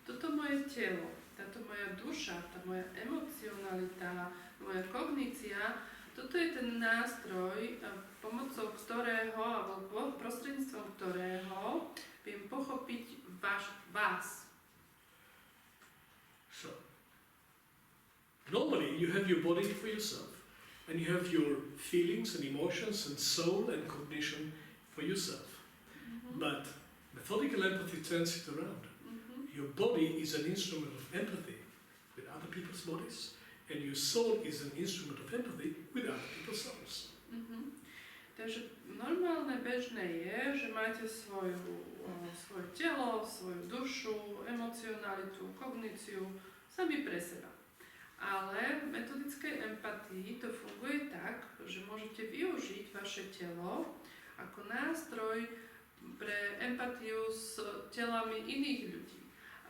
Toto moje telo, táto moja duša, tá moja emocionalita, moja kognícia, toto je ten nástroj, pomocou ktorého, alebo prostredníctvom ktorého viem pochopiť vás. So, normally you have your body for yourself, and you have your feelings and emotions and soul and cognition for yourself. But methodical empathy turns it around. Your body is an instrument of empathy with other people's bodies, and your soul is an instrument of empathy with other people's souls. Takže normálne bežné je, že máte svoje telo, svoju dušu, emocionalitu, kogníciu sami pre seba. Ale v metodickej empatii to funguje tak, že môžete využiť vaše telo ako nástroj pre empatiu s telami iných ľudí.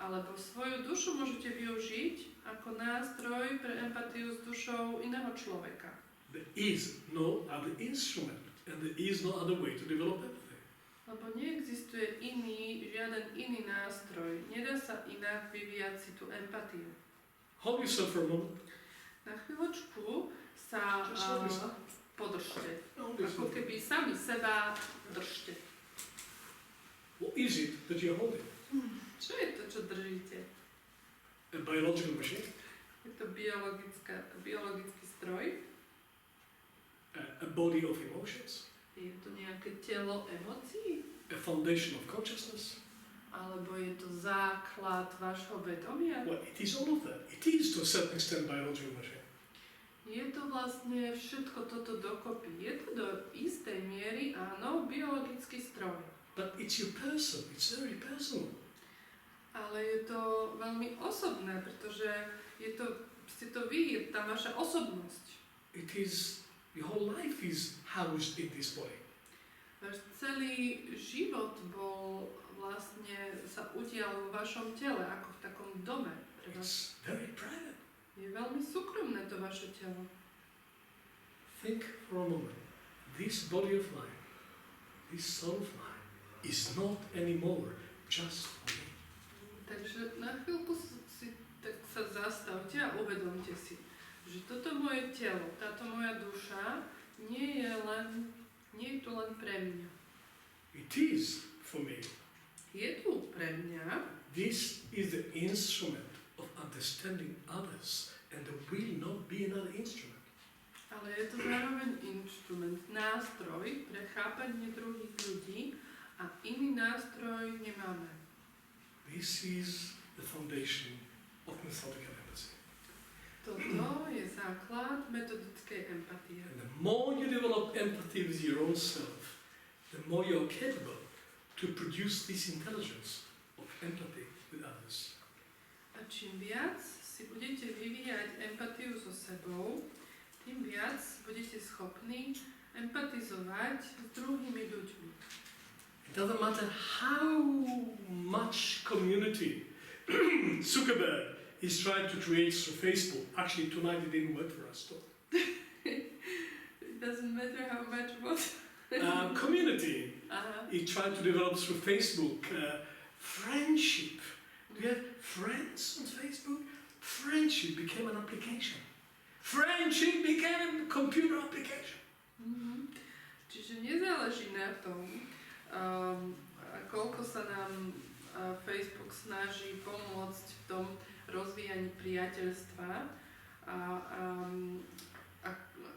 Alebo svoju dušu môžete využiť ako nástroj pre empatiu s dušou iného človeka. There is no other instrument, and there is no other way to develop empathy. Lebo neexistuje žiaden iný nástroj. Nedá sa inak vyvíjať si tú empatiu. Hold yourself for a moment. Na chvíľočku sa podržte. Ako keby sami seba držte. What is it that you're holding? Čo je to, čo držíte? A biological machine? Je to biologický stroj? A body of emotions? Je to nejaké telo emócií? A foundation of consciousness? Alebo je to základ vášho vedomia? Well, it is all of that. It is to a certain extent biological machine. Je to vlastne všetko toto dokopy. Je to do istej miery, áno, biologický stroj. But it's your person. It's very personal. Ale je to veľmi osobné, pretože ste to vy, je tá vaša osobnosť. It is, your whole life is housed in this body. Váš celý život bol vlastne sa udial vo vašom tele, ako v takom dome. It's very private. Je veľmi súkromné to vaše telo. Think for a moment. This body of mine, this soul of mine, is not anymore just for me. Takže na chvíľku si tak sa zastavte a uvedomte si, že toto moje telo, táto moja duša nie je tu len pre mňa. It is for me. Je tu pre mňa. This is the instrument of understanding others, and there will not be another instrument. A Ale je to zároveň inštrument, nástroj pre chápanie druhých ľudí a iný nástroj nemáme. This is the foundation of methodical empathy. Toto je základ metodickej empatie. And the more you develop empathy with your own self, the more you are capable to produce this intelligence of empathy with others. A čím viac si budete vyvíjať empatiu so sebou, tým viac budete schopní empatizovať s druhými ľuďmi. It doesn't matter how much community Zuckerberg is trying to create through Facebook. Actually, tonight it didn't work for us, though. It doesn't matter how much what? Community. Aha. He tried to develop through Facebook friendship. Do you have friends on Facebook? Friendship became an application. Friendship became a computer application. Mhm. Čiže nezáleží na tom, koľko sa nám Facebook snaží pomôcť v tom rozvíjaní priateľstva a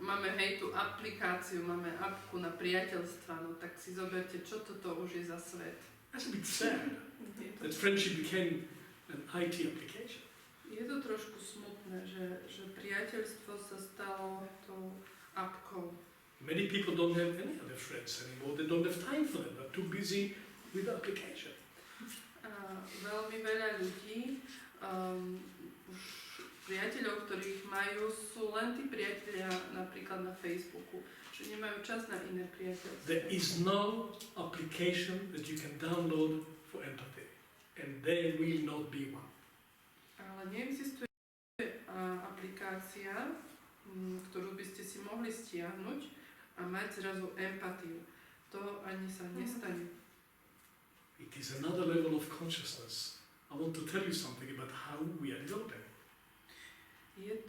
máme tú aplikáciu, máme appku na priateľstva, no tak si zoberte, čo toto už je za svet. That's a bit sad that friendship became an IT application. Je to trošku smutné, že priateľstvo sa stalo tou appkou. Many people don't have any other friends anymore. They don't have time for them. They're too busy with the application. Veľmi veľa ľudí, už priateľov, ktorých majú, sú len tí priatelia napríklad na Facebooku, že nemajú čas na iné priateľstvo. There is no application that you can download for empathy, and there will not be one. Ale neexistuje aplikácia, ktorú by ste si mohli stiahnuť a mať zrazu empatiu. To ani sa nestane. It is another level of consciousness. I want to tell you something about how we are developing.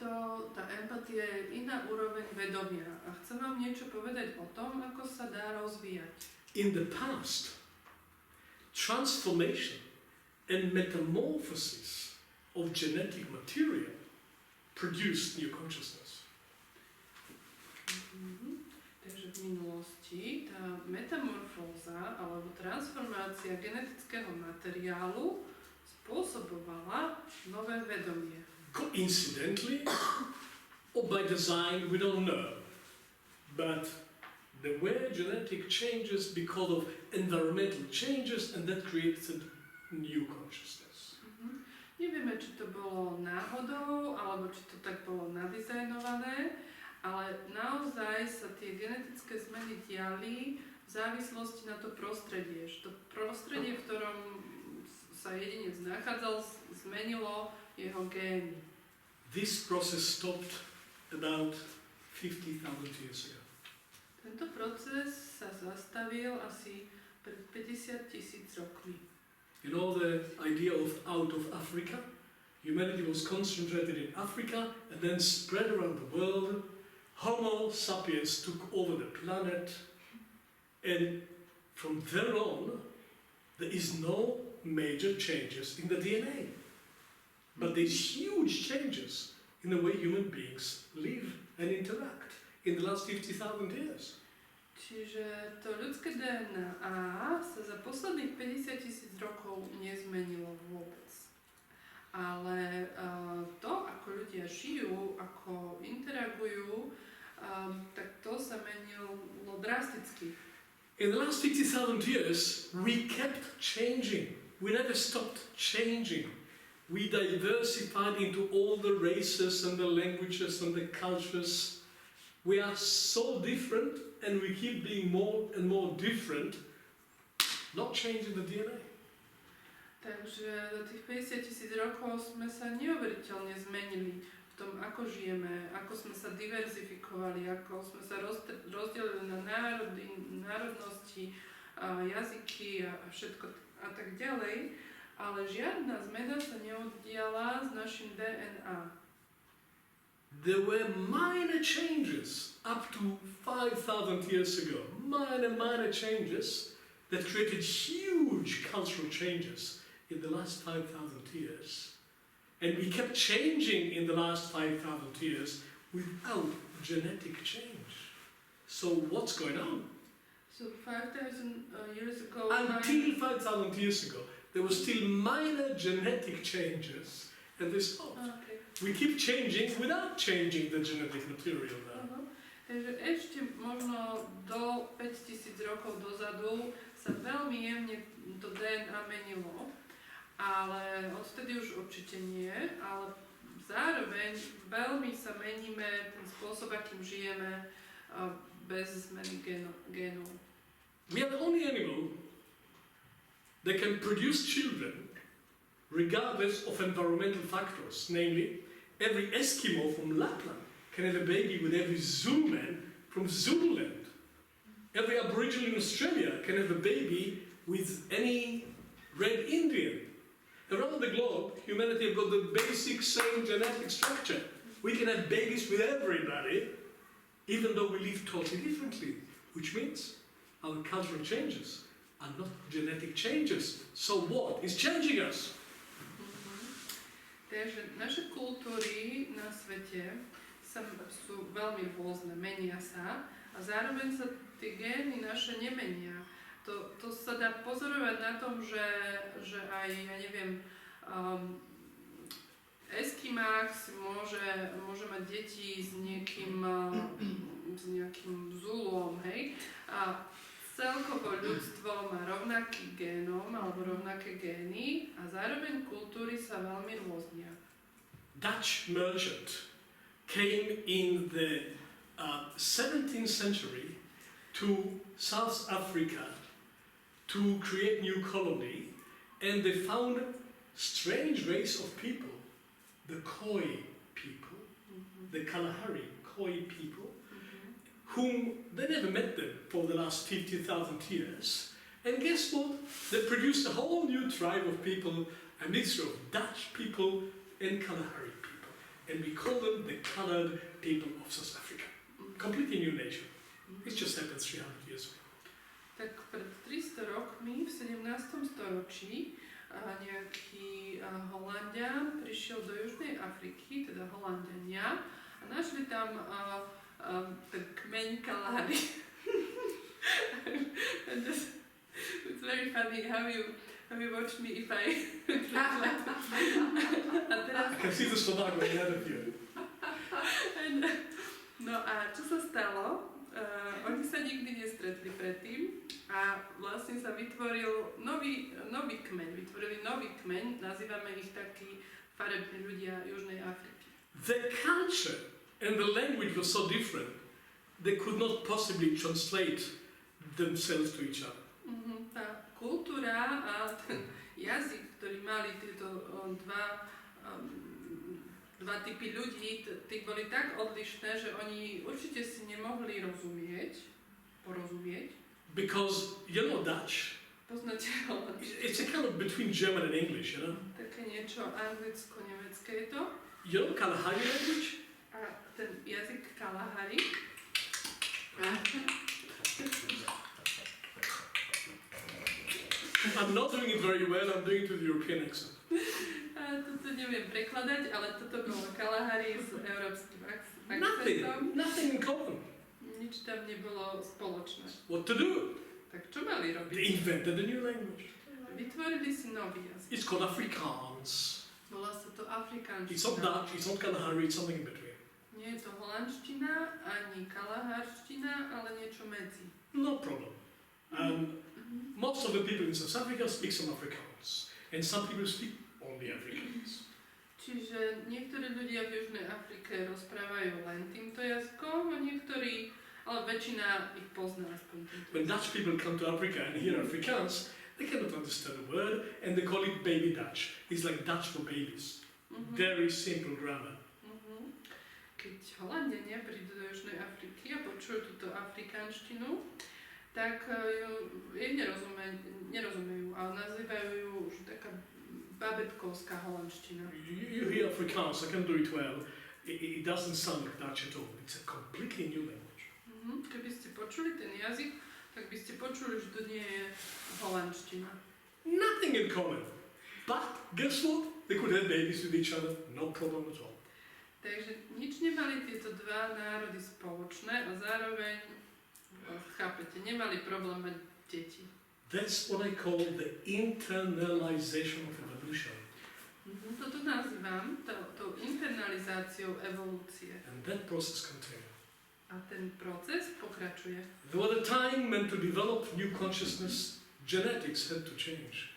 Tá empatia je iná úroveň vedomia a chcem vám niečo povedať o tom, ako sa dá rozvíjať. In the past, transformation and metamorphosis of genetic material produced new consciousness. Takže v minulosti tá metamorfóza alebo transformácia genetického materiálu spôsobovala nové vedomie. Coincidentally, or by design, we don't know. But there were genetic changes because of environmental changes, and that creates a new consciousness. Nevieme, či to bolo náhodou, alebo či to tak bolo nadizajnované, ale naozaj sa tie genetické zmeny diali v závislosti na to prostredie. Že to prostredie, v ktorom sa jedinec nachádzal, zmenilo jeho gény. This process stopped about 50,000 years ago. Tento proces sa zastavil asi pred 50 000 rokmi. You know the idea of out of Africa? Humanity was concentrated in Africa and then spread around the world. Homo sapiens took over the planet, and from there on, there is no major changes in the DNA. But there's huge changes in the way human beings live and interact in the last 50,000 years. Čiže to ľudské DNA sa za posledných 50 000 rokov nezmenilo vôbec. Ale to, ako ľudia žijú, ako interagujú, tak to sa menilo drasticky. In the last 50,000 years, we kept changing. We never stopped changing. We diversified into all the races and the languages and the cultures. We are so different, and we keep being more and more different, not changing the DNA. Takže za tých 50 000 rokov sme sa neuveriteľne zmenili v tom, ako žijeme, ako sme sa diverzifikovali, ako sme sa rozdelili na národy, národnosti, jazyky a všetko a tak ďalej, ale žiadna zmena sa neudiala s našim DNA. There were minor changes up to 5,000 years ago, minor changes that created huge cultural changes in the last 5,000 years. And we kept changing in the last 5,000 years without genetic change. So what's going on? So 5,000 years ago... Until 5,000 years ago, there were still minor genetic changes, and they stopped. Okay. We keep changing without changing the genetic material now. Takže ešte možno do 5000 rokov dozadu sa veľmi jemne to DNA menilo, ale odtedy už určite nie, ale zároveň veľmi sa meníme ten spôsob, akým žijeme bez zmeny génov. We are the only animal that can produce children regardless of environmental factors, namely every Eskimo from Lapland can have a baby with every Zuluman from Zululand. Every Aboriginal in Australia can have a baby with any Red Indian. Around the globe, humanity have got the basic same genetic structure. We can have babies with everybody, even though we live totally differently, which means our cultural changes are not genetic changes. So what is changing us? Takže naše kultúry na svete sú veľmi rôzne, menia sa a zároveň sa tie gény naše nemenia. To sa dá pozorovať na tom, že aj, ja neviem, Eskimák môže mať deti s nejakým Zulom, hej? A celkovo ľudstvo má rovnaký génom alebo rovnaké gény a zároveň kultúry sa veľmi rôznia. Dutch merchant came in the 17th century to South Africa to create new colony, and they found strange race of people, the Khoi people, the Kalahari Khoi people, whom they never met them for the last 50,000 years. And guess what? They produced a whole new tribe of people, a mixture of Dutch people and Kalahari people. And we call them the coloured people of South Africa. Completely new nation. It just happened 300 years ago. Tak pred 300 rokmi, v 17. storočí, nejaký Holanďan prišiel do Južnej Afriky, teda Holanďania, a našli tam ten kmeň Kalahari. It's very funny how you watch me if I I can see the Slovak ahead of you. No a čo sa stalo? Oni sa nikdy nestretli predtým a vlastne sa vytvoril nový kmeň. Vytvorili nový kmeň, nazývame ich takí farební ľudia Južnej Afriky. The culture and the language were so different, they could not possibly translate themselves to each other. Tá kultúra a ten jazyk, ktorý mali tieto dva typy ľudí, tí boli tak odlišné, že oni určite si nemohli porozumieť. Because, you know Dutch? Poznáte holandčinu? It's a kind of between German and English, you know? Také niečo anglicko-nemecké je to. You know Kalahari language? A ten jazyk Kalahari. I'm not doing it very well, I'm doing it with European accent. Toto neviem prekladať, ale toto bolo Kalahari s európskym akcentom. Nothing in common. Nič tam nebolo spoločné. What to do? Tak čo mali robiť? They invented a new language. Vytvorili si nový jazyk. It's called Afrikaans. Volá sa to afrikánština. It's not Dutch, it's not Kalahari, it's something in between. Nie je to holandština, ani kalahárština, ale niečo medzi. No problem. Most of the people in South Africa speak some Afrikaans, and some people speak only Afrikaans. Čiže niektorí ľudia v Južnej Afrike rozprávajú len týmto jazykom a niektorí, ale väčšina ich pozná aspoň týmto. When Dutch people come to Africa and hear Afrikaans, they cannot understand a word, and they call it baby Dutch. It's like Dutch for babies. Very simple grammar. Keď Holanďania prídu do Južnej Afriky a počujú túto afrikánštinu, tak jej nerozumejú, ale nazývajú ju už taká babetkovská holandština. You hear Afrikaans, I can do it well. It doesn't sound like Dutch at all. It's a completely new language. Keby ste počuli ten jazyk, tak by ste počuli, že to nie je holandština. Nothing in common. But guess what? They could have babies with each other, no problem at all. Takže nič nemali tieto dva národy spoločné a zároveň, chápete, nemali problém mať deti. That's what I call the internalization of evolution. Toto nazývam tou internalizáciou evolúcie. And that process continues. A ten proces pokračuje. There was a time when to develop new consciousness, genetics had to change.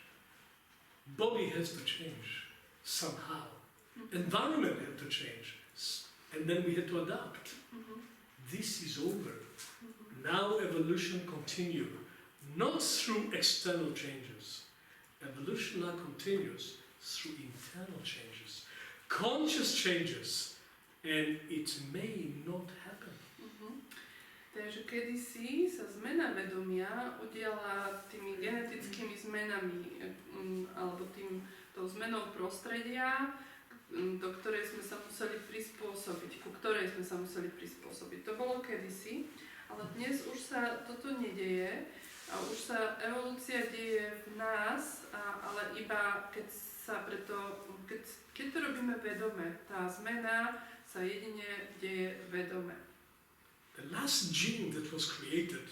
Body has to change somehow. Environment had to change. And then we had to adapt. This is over. Now evolution continues. Not through external changes. Evolution now continues through internal changes. Conscious changes. And it may not happen. Takže kedysi sa zmena vedomia udiala tými genetickými zmenami alebo tou zmenou prostredia, do ktorej sme sa museli prispôsobiť, ku ktorej sme sa museli prispôsobiť. To bolo kedysi, ale dnes už sa toto nedeje a už sa evolúcia deje v nás, ale iba keď to robíme vedome. Tá zmena sa jedine deje vedome. The last gene that was created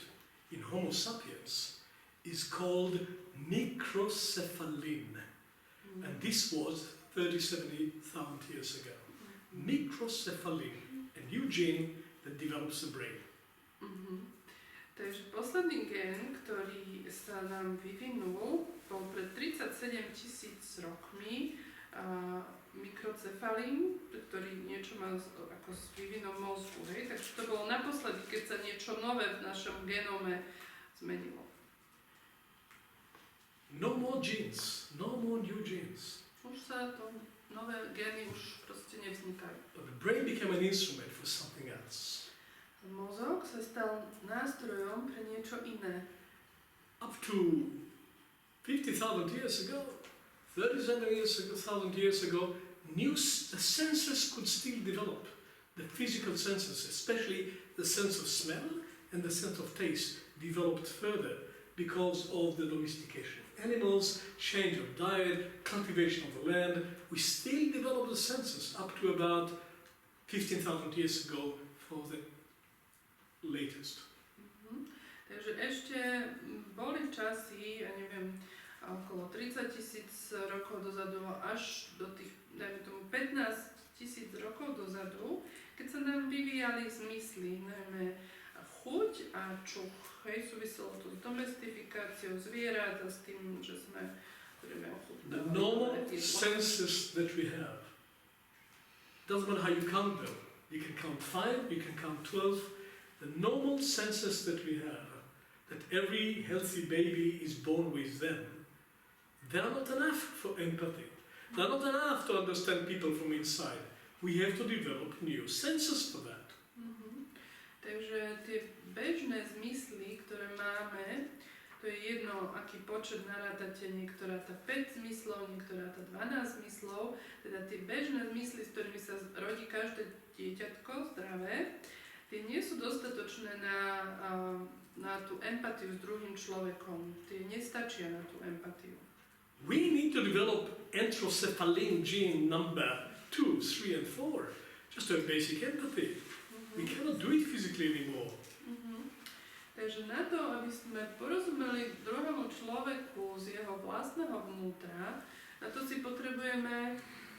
in Homo sapiens is called microcephalin. And this was 37,000 years ago. Microcephalin, a new gene that develops the brain. Takže posledný gen, ktorý sa nám vyvinul, bol pred 37 000 rokmi. Mikrocefalín, ktorý niečo má ako s vývinom mozgu. Hej? Takže to bolo naposledy, keď sa niečo nové v našom genome zmenilo. No more genes, no more new genes. Už sa to nové gény už proste nevznikajú. But the brain became an instrument for something else. Mozog sa stal nástrojom pre niečo iné. Up to 50,000 years ago, 37,000 years ago, new senses could still develop. The physical senses, especially the sense of smell and the sense of taste, developed further because of the domestication of animals, change of diet, cultivation of the land. We still develop the senses up to about 15,000 years ago for the latest. Takže ešte boli časy, ja neviem, okolo 30 000 rokov dozadu až do tých, dajme tomu, 15 000 rokov dozadu, keď sa nám vyvíjali zmysly, najmä chuť a čuch. Hej, súviselo to s domestifikáciou zvierat a s tým, že sme ochutnávali. The normal senses that we have, doesn't matter how you count them. You can count 5, you can count 12. The normal senses that we have, that every healthy baby is born with them, they are not enough for empathy. They are not enough to understand people from inside. We have to develop new senses for that. Takže tie bežné zmysly, ktoré máme, to je jedno, aký počet narátate, niektorá tá 5 zmyslov, niektorá tá 12 zmyslov, teda tie bežné zmysly, s ktorými sa rodí každé dieťatko zdravé, tie nie sú dostatočné na tú empatiu s druhým človekom. Tie nestačia na tú empatiu. We need to develop enterocephalin gene number 2, 3 and 4 just to have basic empathy. We cannot do it physically anymore. Takže na to, aby sme porozumeli druhému človeku z jeho vlastného vnútra, na to si potrebujeme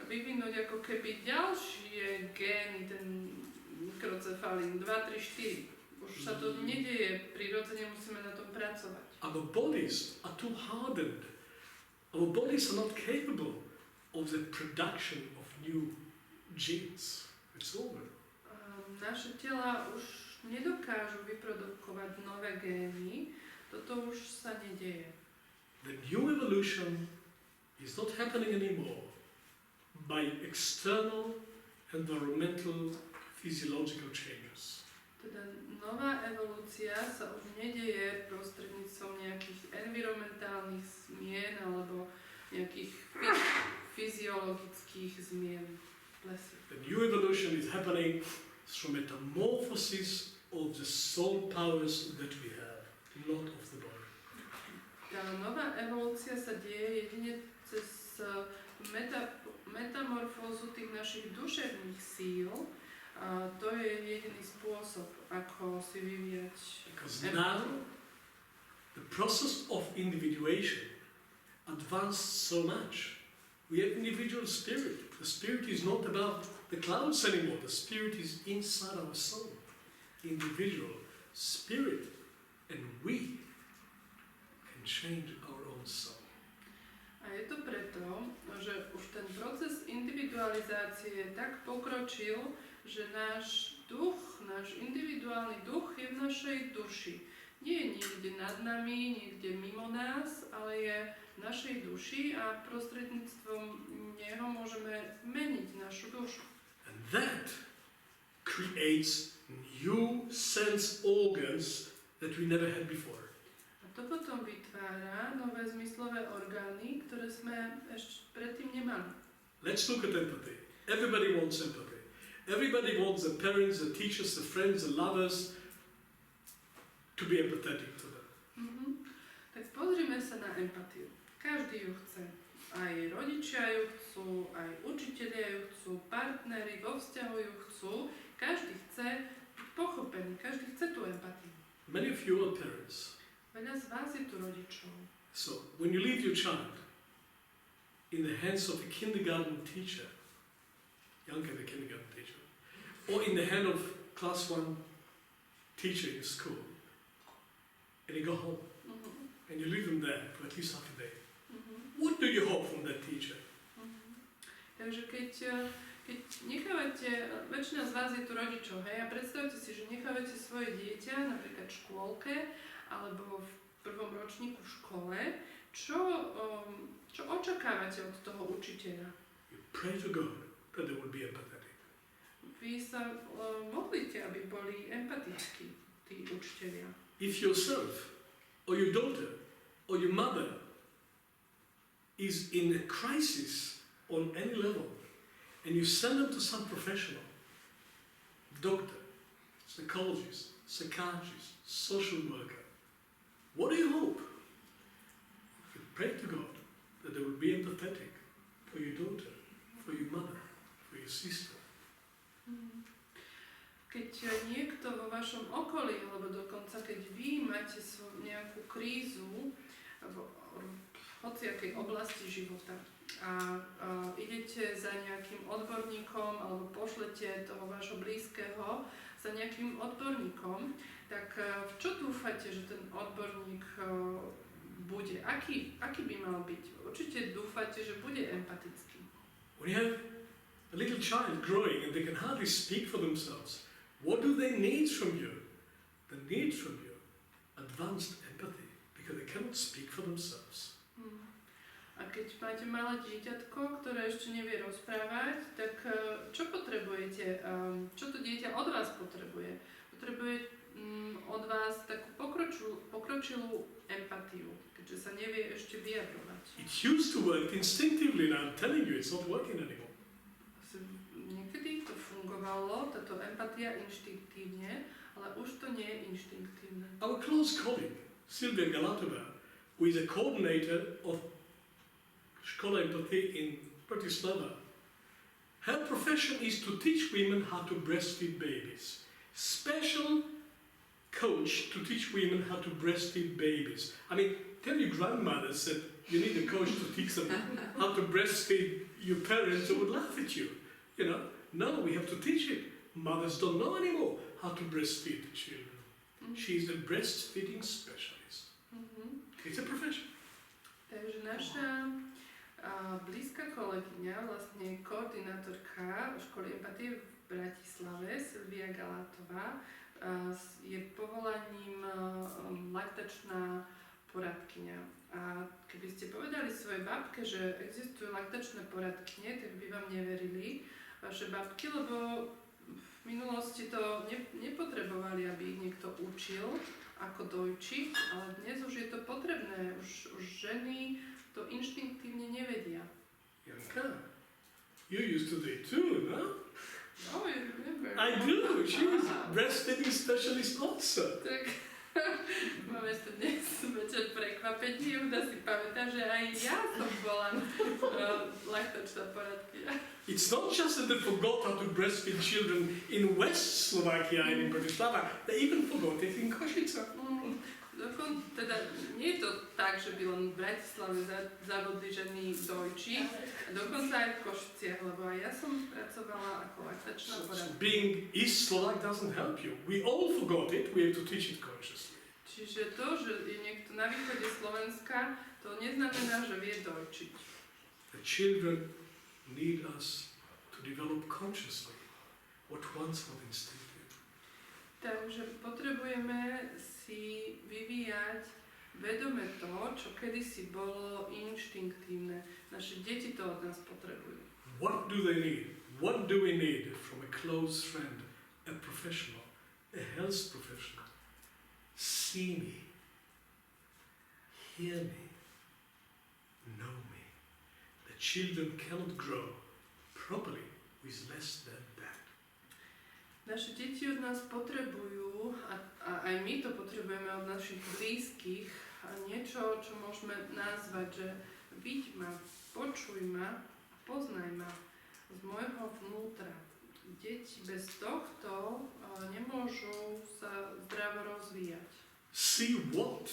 vyvinúť ako keby ďalšie gény, ten mikrocefalín 2, 3, 4. Už sa to nedieje, prirodzene musíme na tom pracovať. Our bodies are too hardened. Our bodies are not capable of the production of new genes. It's over. Naše tela už nedokážu vyprodukovať nové gény, toto už sa nedieje. The new evolution is not happening anymore by external environmental physiological changes. Teda nová evolúcia sa už nedieje prostredníctvom nejakých environmentálnych zmien alebo nejakých fyziologických zmien v lese. The new evolution is happening through metamorphosis of the soul powers that we have, not of the body. Tá nová evolúcia sa deje jedine cez metamorfózu tých našich duševných síl, to je jediný spôsob, ako si vyvíjať. Because now the process of individuation advanced so much. We have individual spirit. The spirit is not about the clouds anymore. The spirit is inside our soul. Individual spirit. And we can change our own soul. A je to preto, že už ten proces individualizácie tak pokročil, že náš duch, náš individuálny duch je v našej duši. Nie je niekde nad nami, niekde mimo nás, ale je v našej duši a prostredníctvom neho môžeme meniť našu dušu. And that creates new sense organs that we never had before. A to potom vytvára nové zmyslové orgány, ktoré sme ešte predtým nemali. Let's look at empathy. Everybody wants empathy. Everybody wants the parents, the teachers, the friends, the lovers to be empathetic to them. Tak pozrime sa na empatiu. Každý ju chce. Aj rodičia ju chcú, aj učitelia ju chcú, partneri vo vzťahu ju chcú. Každý chce byť pochopený, každý chce tú empatiu. Many of you are parents. Veľa z vás je tu rodičov. So, when you leave your child in the hands of a kindergarten teacher, younger than a kindergarten teacher, or in the hand of class 1 teacher in school, and you go home, and you leave them there for at least half a day, what do you hope from that teacher? Takže keď nechávate, väčšina z vás je tu rodičov, hej, a predstavte si, že nechávate svoje dieťa napríklad v škôlke, alebo v prvom ročníku v škole, čo očakávate od toho učiteľa? You pray to God that they will be empathetic. Vy sa modlíte, aby boli empatickí, tí učiteľia. If yourself, or your daughter, or your mother is in a crisis on any level, and you send them to some professional, doctor, psychologist, psychiatrist, social worker, what do you hope? You pray to God that they will be empathetic for your daughter, for your mother, for your sister. Keď niekto vo vašom okolí, alebo dokonca keď vy máte nejakú krízu v hociakej oblasti života a idete za nejakým odborníkom alebo pošlete toho vášho blízkeho za nejakým odborníkom, tak v čo dúfate, že ten odborník bude? Aký by mal byť? Určite dúfate, že bude empatický. When you have a little child growing and they can hardly speak for themselves, what do they need from you? They need from you advanced empathy because they cannot speak for themselves. A keď máte malé dieťatko, ktoré ešte nevie rozprávať, tak čo potrebujete? Čo to dieťa od vás potrebuje? Potrebuje od vás takú pokročilú empatiu, keďže sa nevie ešte vyjadrovať. It used to work instinctively, and I'm telling you, it's not working anymore. Niekedy to fungovalo, táto empatia inštinktívne, ale už to nie je inštinktívne. Our close colleague, Sylvia Galatova, who is a coordinator of Škola Empathy in Bratislava, her profession is to teach women how to breastfeed babies. Special coach to teach women how to breastfeed babies. I mean, tell your grandmothers that you need a coach to teach them how to breastfeed your parents, they would laugh at you. You know, no, we have to teach it. Mothers don't know anymore how to breastfeed the children. She's a breastfeeding specialist. It's a profession. Takže naša blízka kolegyňa, vlastne koordinátorka školy empatie v Bratislave, Sylvia Galatová, je povolaním laktačná poradkyňa. A keby ste povedali svojej babke, že existujú laktačné poradkyne, tak by vám neverili vaše babky, lebo v minulosti to nepotrebovali, aby ich niekto učil, ako dojčiť, ale dnes už je to potrebné. Už ženy to inštinktívne nevedia. Janka, you used to do it too, no? Oh, you remember. I do. She was breastfeeding specialist also. Tak, máme tu dnes večer prekvapenie. Jehuda si pamätá, že aj ja som bola laktačná poradkyňa. It's not just that they forgot how to breastfeed children in West Slovakia and in Bratislava, they even forgot it in Košice. Teda nie je to tak, že by len v Bratislave zavodli ženy dojčí, dokonca aj v Košiciach, lebo aj ja som pracovala ako laktačná poradkyňa. Being East Slovak doesn't help you. We all forgot it, we have to teach it consciously. Čiže to, že je niekto na východe Slovenska, to neznamená, že vie dojčiť. The children need us to develop consciously what once was instinctive. Takže potrebujeme si vyvíjať vedome to, čo kedysi bolo inštinktívne. Naše deti to od nás potrebujú. What do they need? What do we need from a close friend, a professional, a health professional? See me, hear me, know me. The children cannot grow properly with less than that. Naše deti od nás potrebujú, a aj my to potrebujeme od našich blízkych, a niečo, čo môžeme nazvať, že vidť ma, počuj ma, poznaj ma z môjho vnútra. Deti bez tohto nemôžu sa zdravo rozvíjať. See what?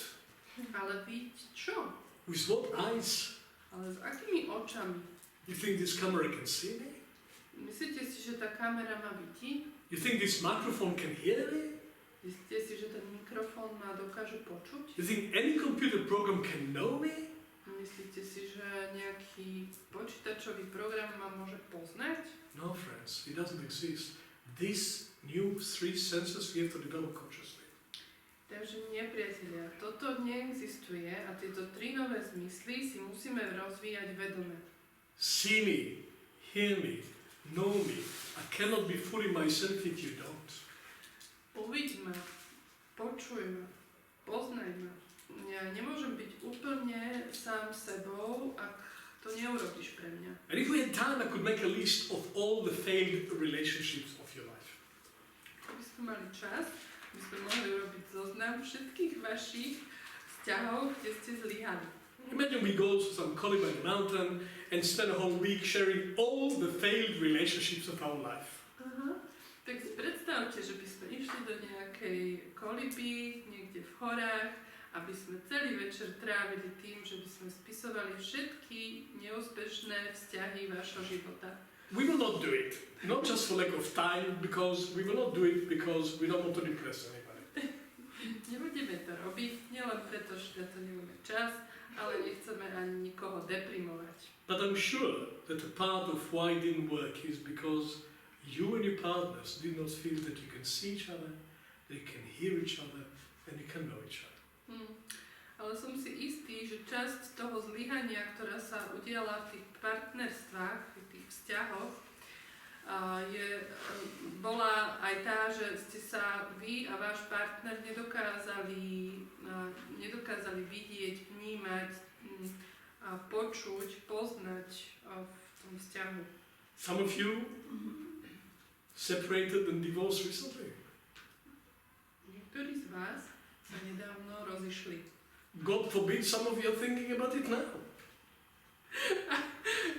Ale vidť čo? With what eyes? Ale s akými očami? You think this camera can see me? Myslíte si, že tá kamera ma vidí? You think this microphone can hear me? Myslíte si, že ten mikrofón ma dokáže počuť? You think any computer program can know me? Myslíte si, že nejaký počítačový program ma môže poznať? No, friends, it doesn't exist. These new three senses we have to develop consciously. Takže nepriatelia, toto neexistuje a tieto tri nové zmysly si musíme rozvíjať vedome. See me, hear me, know me. I cannot be fully myself if you don't. Uvidť ma, počuj ma, poznaj ma. Ja nemôžem byť úplne sám sebou, ak to neurobíš pre mňa. And if we had time, I could make a list of all the failed relationships of your life. Keby sme mali čas, by sme mohli urobiť zoznam všetkých vašich vzťahov, kde ste zlyhali. Imagine we go to some college by the mountain and spend a whole week sharing all the failed relationships of our life. Tak si predstavte, že by sme išli do nejakej koliby, niekde v horách, aby sme celý večer trávili tým, že by sme spisovali všetky neúspešné vzťahy vašho života. We will not do it, not just for lack of time, because we will not do it because we don't want to impress anybody. Nebudeme to robiť, nielen preto, že na to nemáme čas, ale nechceme ani nikoho deprimovať. But I'm sure that a part of why it didn't work is because you and your partners did not feel that you can see each other, that you can hear each other, and you can know each other. Ale som si istý, že časť toho zlyhania, ktorá sa udiala v tých partnerstvách, v tých vzťahoch, bola aj tá, že ste sa vy a váš partner nedokázali vidieť, vnímať, počuť, poznať v tom vzťahu. Some of you separated and divorced recently. Niektorí z vás sa nedávno rozišli. God forbid some of you are thinking about it now.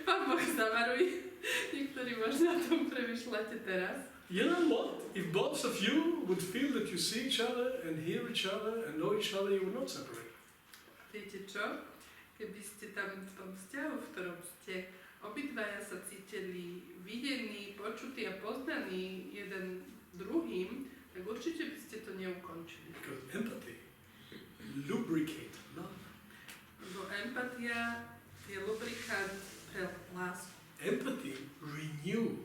Pán Boh zavaruj, niektorí možno o tom premýšľate teraz. You know what? If both of you would feel that you see each other and hear each other and know each other, you would not separate. Viete čo? Keby ste tam v tom vzťahu, v ktorom ste obidvaja sa cítili videní, počutí a poznaní jeden druhým, tak určite by ste to neukončili. Because empathy lubricate love. Lebo empatia je lubrikant pre lásku. Empathy renew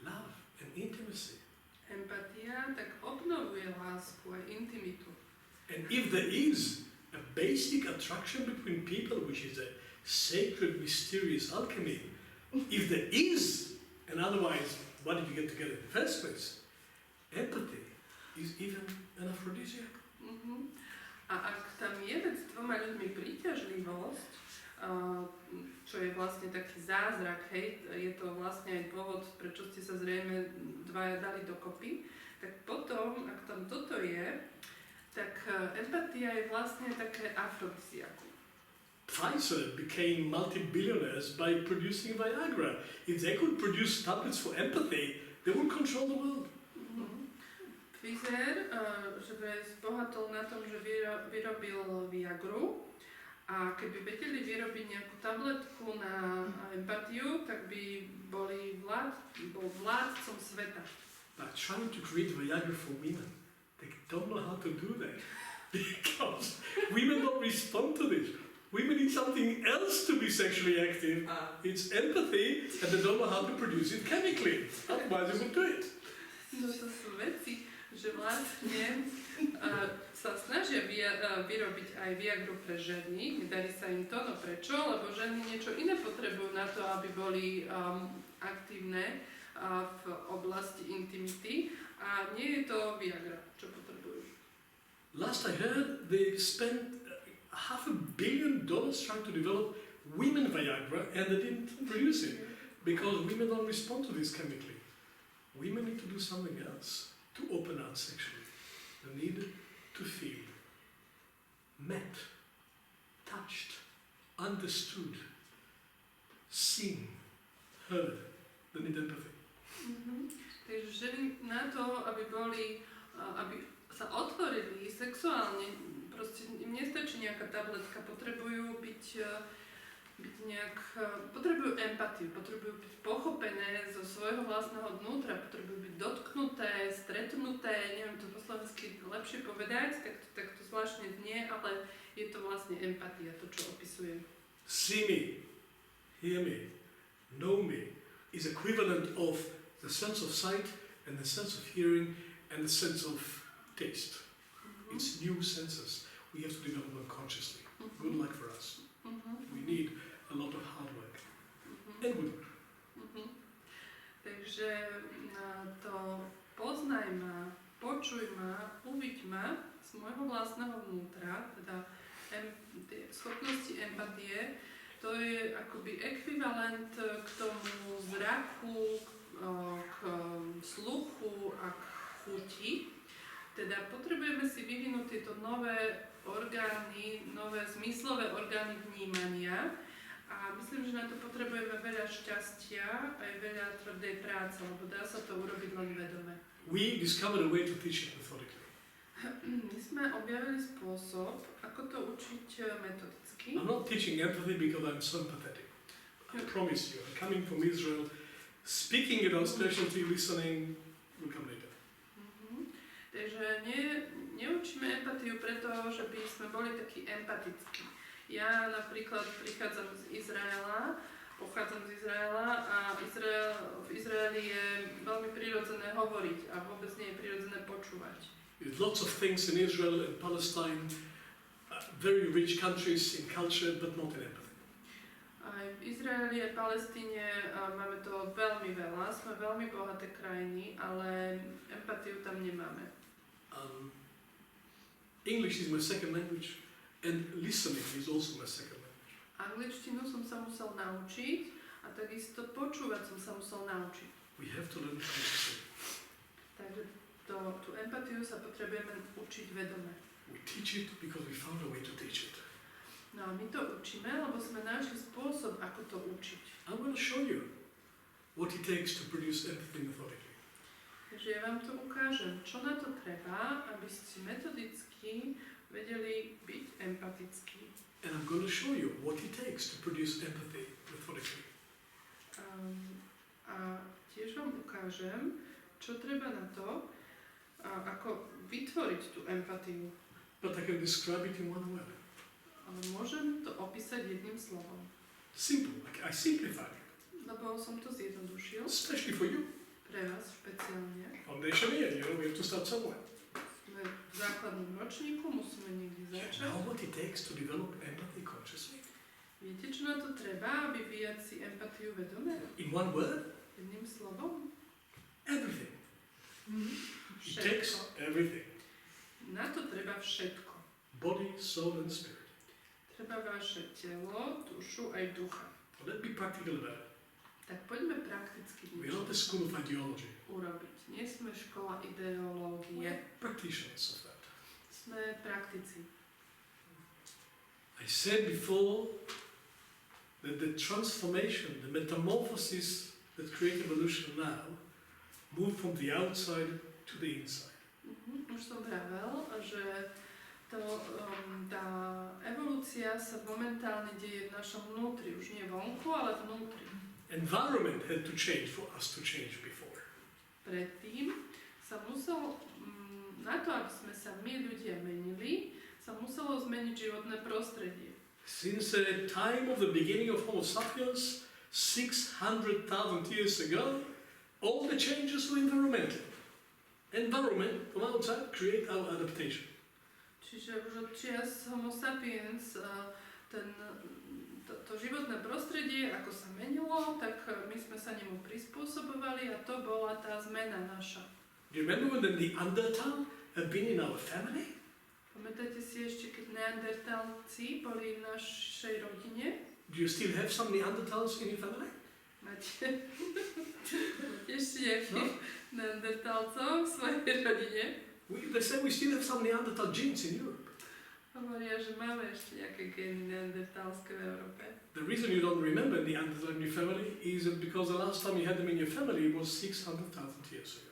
love and intimacy. Empatia tak obnovuje lásku a intimitu. And if there is a basic attraction between people, which is a sacred, mysterious alchemy, if there is, and otherwise, why did you get together in the first place? Empathy is even an aphrodisiac. A ak tam je medzi dvoma ľuďmi príťažlivosť, čo je vlastne taký zázrak, hej, je to vlastne aj dôvod, prečo ste sa zrejme dvaja dali dokopy, tak potom, ak tam toto je, tak empatia je vlastne také afrodiziakum. Pfizer became multi-billionaires by producing Viagra. If they could produce tablets for empathy, they would control the world. Pfizer že zbohatol na tom, že vyrobil Viagru a keby vedeli vyrobiť nejakú tabletku na empatiu, tak by bol vládcom sveta. But trying to create Viagra for women, they don't know how to do that because women don't respond to this. Women need something else to be sexually active. It's empathy, and they don't know how to produce it chemically. Otherwise, they would do it. No to sú veci, že vlastne sa snažia vyrobiť aj Viagru pre ženy. Nedarí sa im to, no prečo? Lebo ženy niečo iné potrebujú na to, aby boli aktívne v oblasti intimity. A nie je to Viagra, čo potrebujú. Last I heard, they spent $500 million trying to develop women Viagra, and they didn't produce it because women don't respond to this chemically. Women need to do something else to open out sexually. They need to feel met, touched, understood, seen, heard. They need empathy. Takže ženy na to, aby sa otvorili sexuálne, proste im nestačí nejaká tabletka, potrebujú potrebujú empatiu, potrebujú byť pochopené zo svojho vlastného vnútra, potrebujú byť dotknuté, stretnuté, neviem to po slovensky lepšie povedať, tak to zvláštne znie, ale je to vlastne empatia, to čo opisujem. See me, hear me, know me is equivalent of the sense of sight and the sense of hearing and the sense of taste. It's new senses. We have to develop them consciously. Good luck for us. We need a lot of hard work. And good work. Takže to poznaj ma, počuj ma, uviď ma z môjho vlastného vnútra, teda schopnosti empatie, to je akoby ekvivalent k tomu zraku, k sluchu a k chuti. Teda potrebujeme si vyvinúť tieto nové orgány, nové zmyslové orgány vnímania a myslím, že na to potrebujeme veľa šťastia aj veľa tvrdej práce, lebo dá sa to urobiť len vedome. We discovered a way to teach it methodically. My sme objavili spôsob, ako to učiť metodicky. I'm not teaching empathy because I'm so empathetic. I promise you, I'm coming from Israel, speaking about specialty listening will come later. Takže neučíme empatiu preto, že by sme boli takí empatickí. Ja napríklad pochádzam z Izraela a v Izraeli je veľmi prirodzené hovoriť a vôbec nie je prirodzené počúvať. There's lots of things in Israel and Palestine, very rich countries in culture, but not in empathy. Aj v Izraeli a Palestíne máme to veľmi veľa, sme veľmi bohaté krajiny, ale empatiu tam nemáme. English is my second language and listening is also my second language. Angličtinu som sa musel naučiť a takisto počúvať som sa musel naučiť. We have to learn consciously. Takže tú empatiu sa potrebujeme učiť vedome. We teach it because we found a way to teach it. No a my to učíme, lebo sme našli spôsob, ako to učiť. I'm going to show you what it takes to produce empathy methodically. Takže ja vám to ukážem, čo na to treba, aby ste metodicky vedeli byť empatickí. And I'm going to show you what it takes to produce empathy methodically. A tiež vám ukážem, čo treba na to, ako vytvoriť tú empatiu. But I can describe it in one word. Ale môžem to opísať jedným slovom. Simple. I simplify it. Lebo som to zjednodušil. Especially for you. Pre vás špeciálne. Foundation year, we have to start somewhere. Sme v základnom ročníku, musíme niekde začať. You know what it takes to develop empathy consciously? Viete, čo na to treba, vyvíjať si empatiu vedome? In one word? Jedným slovom? Everything. It takes Všetko. everything. Na to treba všetko. Body, soul and spirit. Treba vaše telo, dušu aj ducha. Let's be practical about it. Tak poďme prakticky We're not the school of ideology. urobiť. Nie sme škola ideológie. We're practitioners of that. sme praktici. I said before that the transformation, the metamorphosis that create evolution now, move from the outside to the inside. Už som vravel, že tá evolúcia sa momentálne deje v našom vnútri, už nie vonku, ale vnútri. Environment had to change for us to change before. Predtým sa muselo, na to, aby sme sa my ľudia menili, sa muselo zmeniť životné prostredie. Since the time of the beginning of Homo sapiens, 600,000 years ago, all the changes were environmental. Environment from outside create our adaptation. Čiže už od čias Homo sapiens to životné prostredie, ako sa menilo, tak my sme sa nemu prispôsobovali a to bola tá zmena naša. Do you remember when the Neanderthal have been in our family? Pamätáte si ešte, keď neandertálci boli v našej rodine? Do you still have some Neanderthals in your family? Máte ešte nejakých neandertálcov v svojej rodine? They say we still have some Neanderthal genes in Europe. Hovoria, že máme ešte nejaké gény neandertálske v Európe. The reason you don't remember Neanderthal in your family is that because the last time you had them in your family was 600,000 years ago.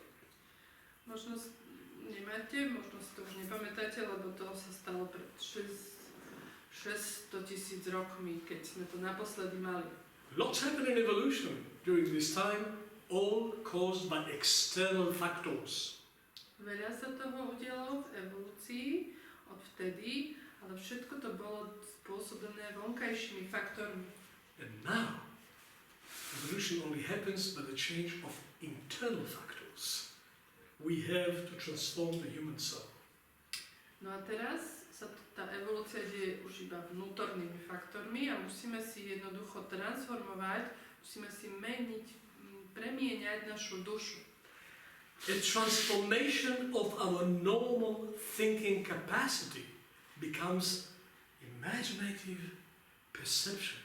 Možno nemáte, možno si to už nepamätáte, lebo to sa stalo pred 600,000 rokmi, keď sme to naposledy mali. Lots happened in evolution during this time, all caused by external factors. Veľa sa toho udialo v evolúcii odvtedy, ale všetko to bolo spôsobené vonkajšími faktormi. And now, evolution only happens by the change of internal factors. We have to transform the human soul. No a teraz sa tá evolúcia deje už iba vnútornými faktormi a musíme si jednoducho transformovať, musíme si meniť, premieňať našu dušu. A transformation of our normal thinking capacity becomes imaginative perception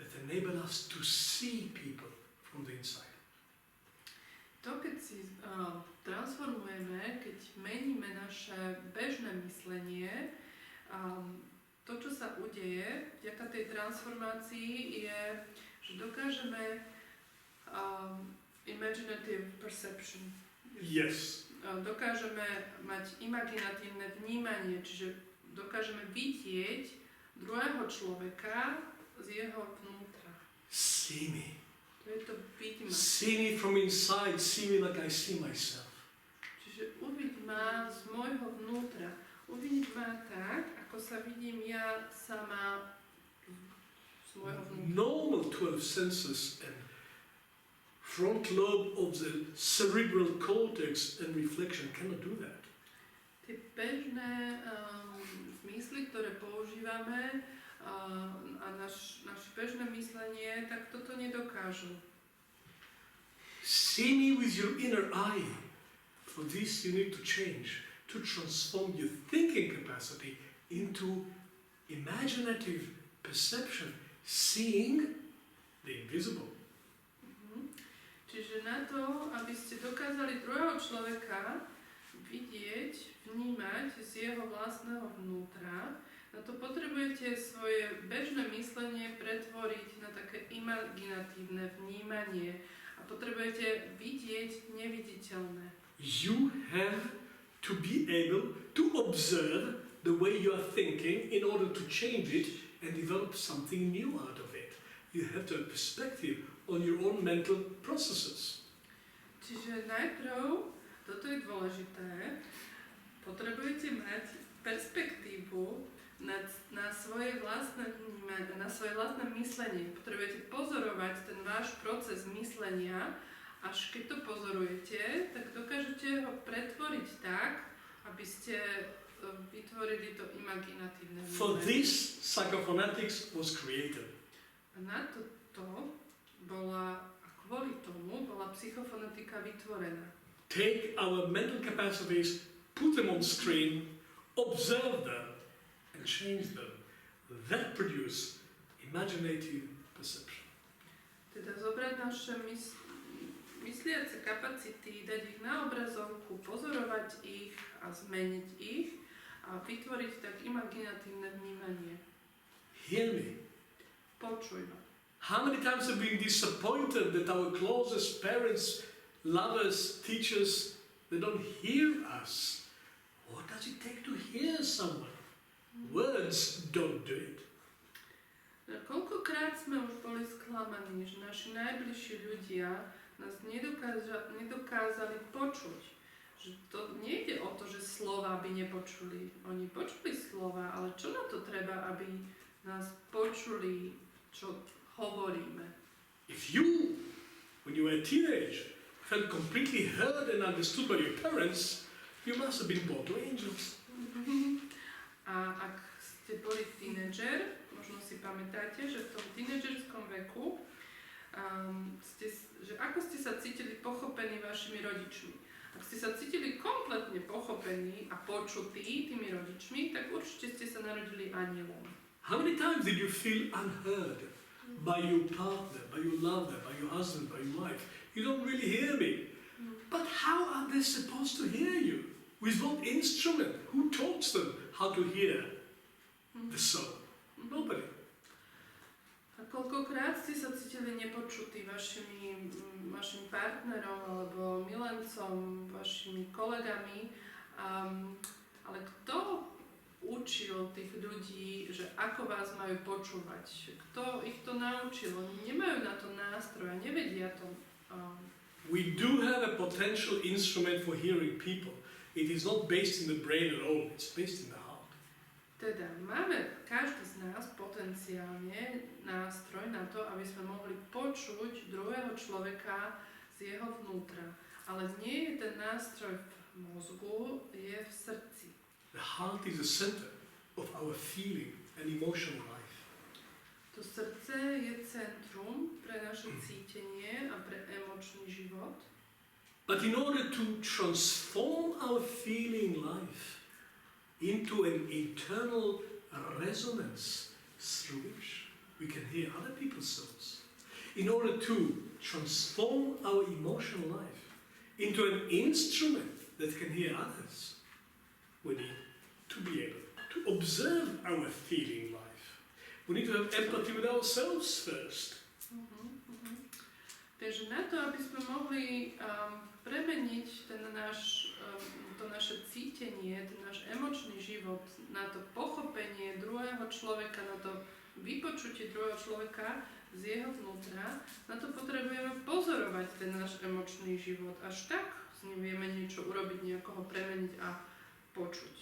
that enable us to see people from the inside. To, keď si transformujeme, keď meníme naše bežné myslenie, to, čo sa udeje vďaka tej transformácii, je, že dokážeme imaginative perception. Yes. Dokážeme mať imaginatívne vnímanie, čiže dokážeme vidieť druhého človeka z jeho vnútra. See me. To je to vidieť ma. See me from inside, see me like I see myself. Čiže uvidť ma z môjho vnútra. Uvidieť ma tak, ako sa vidím ja sama z môjho vnútra. Normal 12 senses and front lobe of the cerebral cortex and reflection cannot do that. Tie bežné zmysly, ktoré používame a naše bežné myslenie, tak toto nedokážu. See me with your inner eye. For this you need to change, to transform your thinking capacity into imaginative perception, seeing the invisible. Čiže na to, aby ste dokázali druhého človeka vidieť, vnímať z jeho vlastného vnútra, na to potrebujete svoje bežné myslenie pretvoriť na také imaginatívne vnímanie a potrebujete vidieť neviditeľné. You have to be able to observe the way you are thinking in order to change it and develop something new out of it. You have to have perspective on your own mental processes. Čiže najprv, toto je dôležité, potrebujete mať perspektívu na svoje vlastné vnímanie, na svoje vlastné myslenie. Potrebujete pozorovať ten váš proces myslenia, až keď to pozorujete, tak dokážete ho pretvoriť tak, aby ste vytvorili to imaginatívne vnímanie. For this, Psychophonetics was created. A na toto bola, a kvôli tomu bola psychofonetika vytvorená. Take our mental capacities, put them on screen, observe them, and change them. That produce imaginative perception. Teda zobrať naše mysliace kapacity, dať ich na obrazovku, pozorovať ich a zmeniť ich a a vytvoriť tak imaginatívne vnímanie. Hear me. Počuj ma. How many times have we been disappointed that our closest parents, lovers, teachers, they don't hear us? What does it take to hear someone? Words don't do it. Koľkokrát sme už boli sklamaní, že naši najbližší ľudia nás nedokázali počuť. Že to nejde o to, že slova by nepočuli. Oni počuli slova, ale čo na to treba, aby nás počuli, čo hovoríme? If you, when you were a teenager, felt completely heard and understood by your parents, you must have been born to angels. A ak ste boli tínedžer, možno si pamätáte, že v tom tínedžerskom veku, že ako ste sa cítili pochopení vašimi rodičmi. Ak ste sa cítili kompletne pochopení a počutí tými rodičmi, tak určite ste sa narodili anielom. How many times did you feel unheard by your partner, by your lover, by your husband, by your wife? You don't really hear me. But how are they supposed to hear you? With what instrument? Who taught them how to hear the soul? Nobody. A koľkokrát ste sa cítili nepočutí vašim partnerom alebo milencom, vašimi kolegami, ale kto učil tých ľudí, že ako vás majú počúvať? Kto ich to naučil? Oni nemajú na to nástroja, nevedia to. We do have a potential instrument for hearing people. It is not based in the brain alone, it's based in the heart. Teda máme každý z nás potenciálne nástroj na to, aby sme mohli počuť druhého človeka z jeho vnútra. Ale nie je ten nástroj v mozgu, je v srdci. The heart is the center of our feeling and emotional life. To srdce je centrum pre naše cítenie a pre emočný život. But in order to transform our feeling life into an internal resonance through which we can hear other people's souls, in order to transform our emotional life into an instrument that can hear others, we need to be able to observe our feeling life. We need to have empathy with ourselves first. Takže na to, aby sme mohli premeniť to naše cítenie, ten náš emočný život, na to pochopenie druhého človeka, na to vypočutie druhého človeka z jeho vnútra, na to potrebujeme pozorovať ten náš emočný život. Až tak s ním vieme niečo urobiť, nejako ho premeniť a počuť.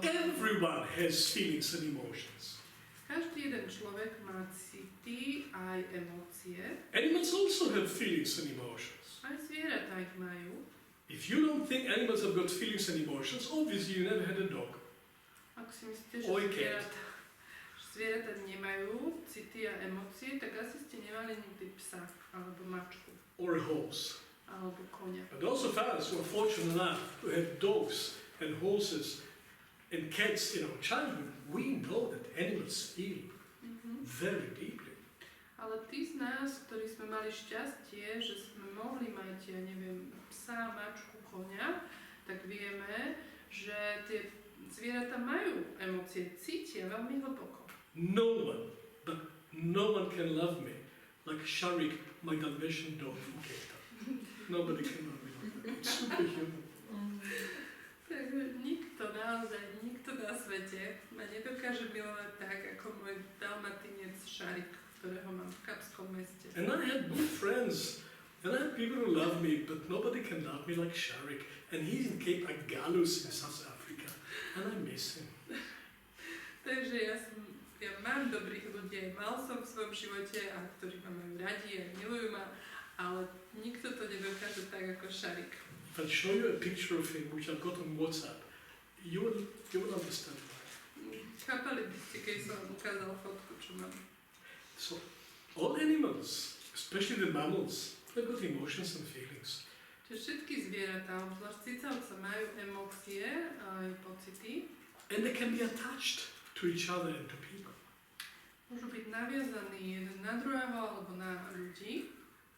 Everyone has feelings and emotions. Každý jeden človek má city aj emócie. Animals also have feelings and emotions. Aj zvieratá ich majú. If you don't think animals have got feelings and emotions, obviously you never had a dog. Ak si myslíte, že zvieratá nemajú city a emócie, tak asi ste nemali nikdy psa, alebo mačku. Or a horse. Alebo konia. And those of us who are fortunate enough to have dogs and horses and cats in our childhood, we know that animals feel very deeply. Ale tí z nás, ktorí sme mali šťastie, že sme mohli mať, ja neviem, psa, mačku, konia, tak vieme, že tie zvieratá majú emócie, cítia veľmi hlboko. No one can love me like Sharik, my Dalmatian dog from Cape Town. Nobody can love me like that. It's superhuman. Takže naozaj nikto na svete ma nedokáže milovať tak, ako môj dalmatinec Šarik, ktorého mám v Kapskom meste. And I had good friends, and I had people who love me, but nobody can love me like Sharik. And he's in Cape Agalus in South Africa, and I miss him. Takže ja mám dobrých ľudí, mal som v svojom živote, a ktorí ma majú radi a milujú ma, ale nikto to nedokáže tak ako Šarik. If I show you a picture of him, which I've got on WhatsApp, you will understand why. Chápali by ste, keď som vám ukázal fotku, čo mám. So, all animals, especially the mammals, they've got emotions and feelings. Čiže všetky zvieratá, obzvlášť cicavce, majú emócie a aj pocity. And they can be attached to each other and to people. Môžu byť naviazaní jeden na druhého alebo na ľudí.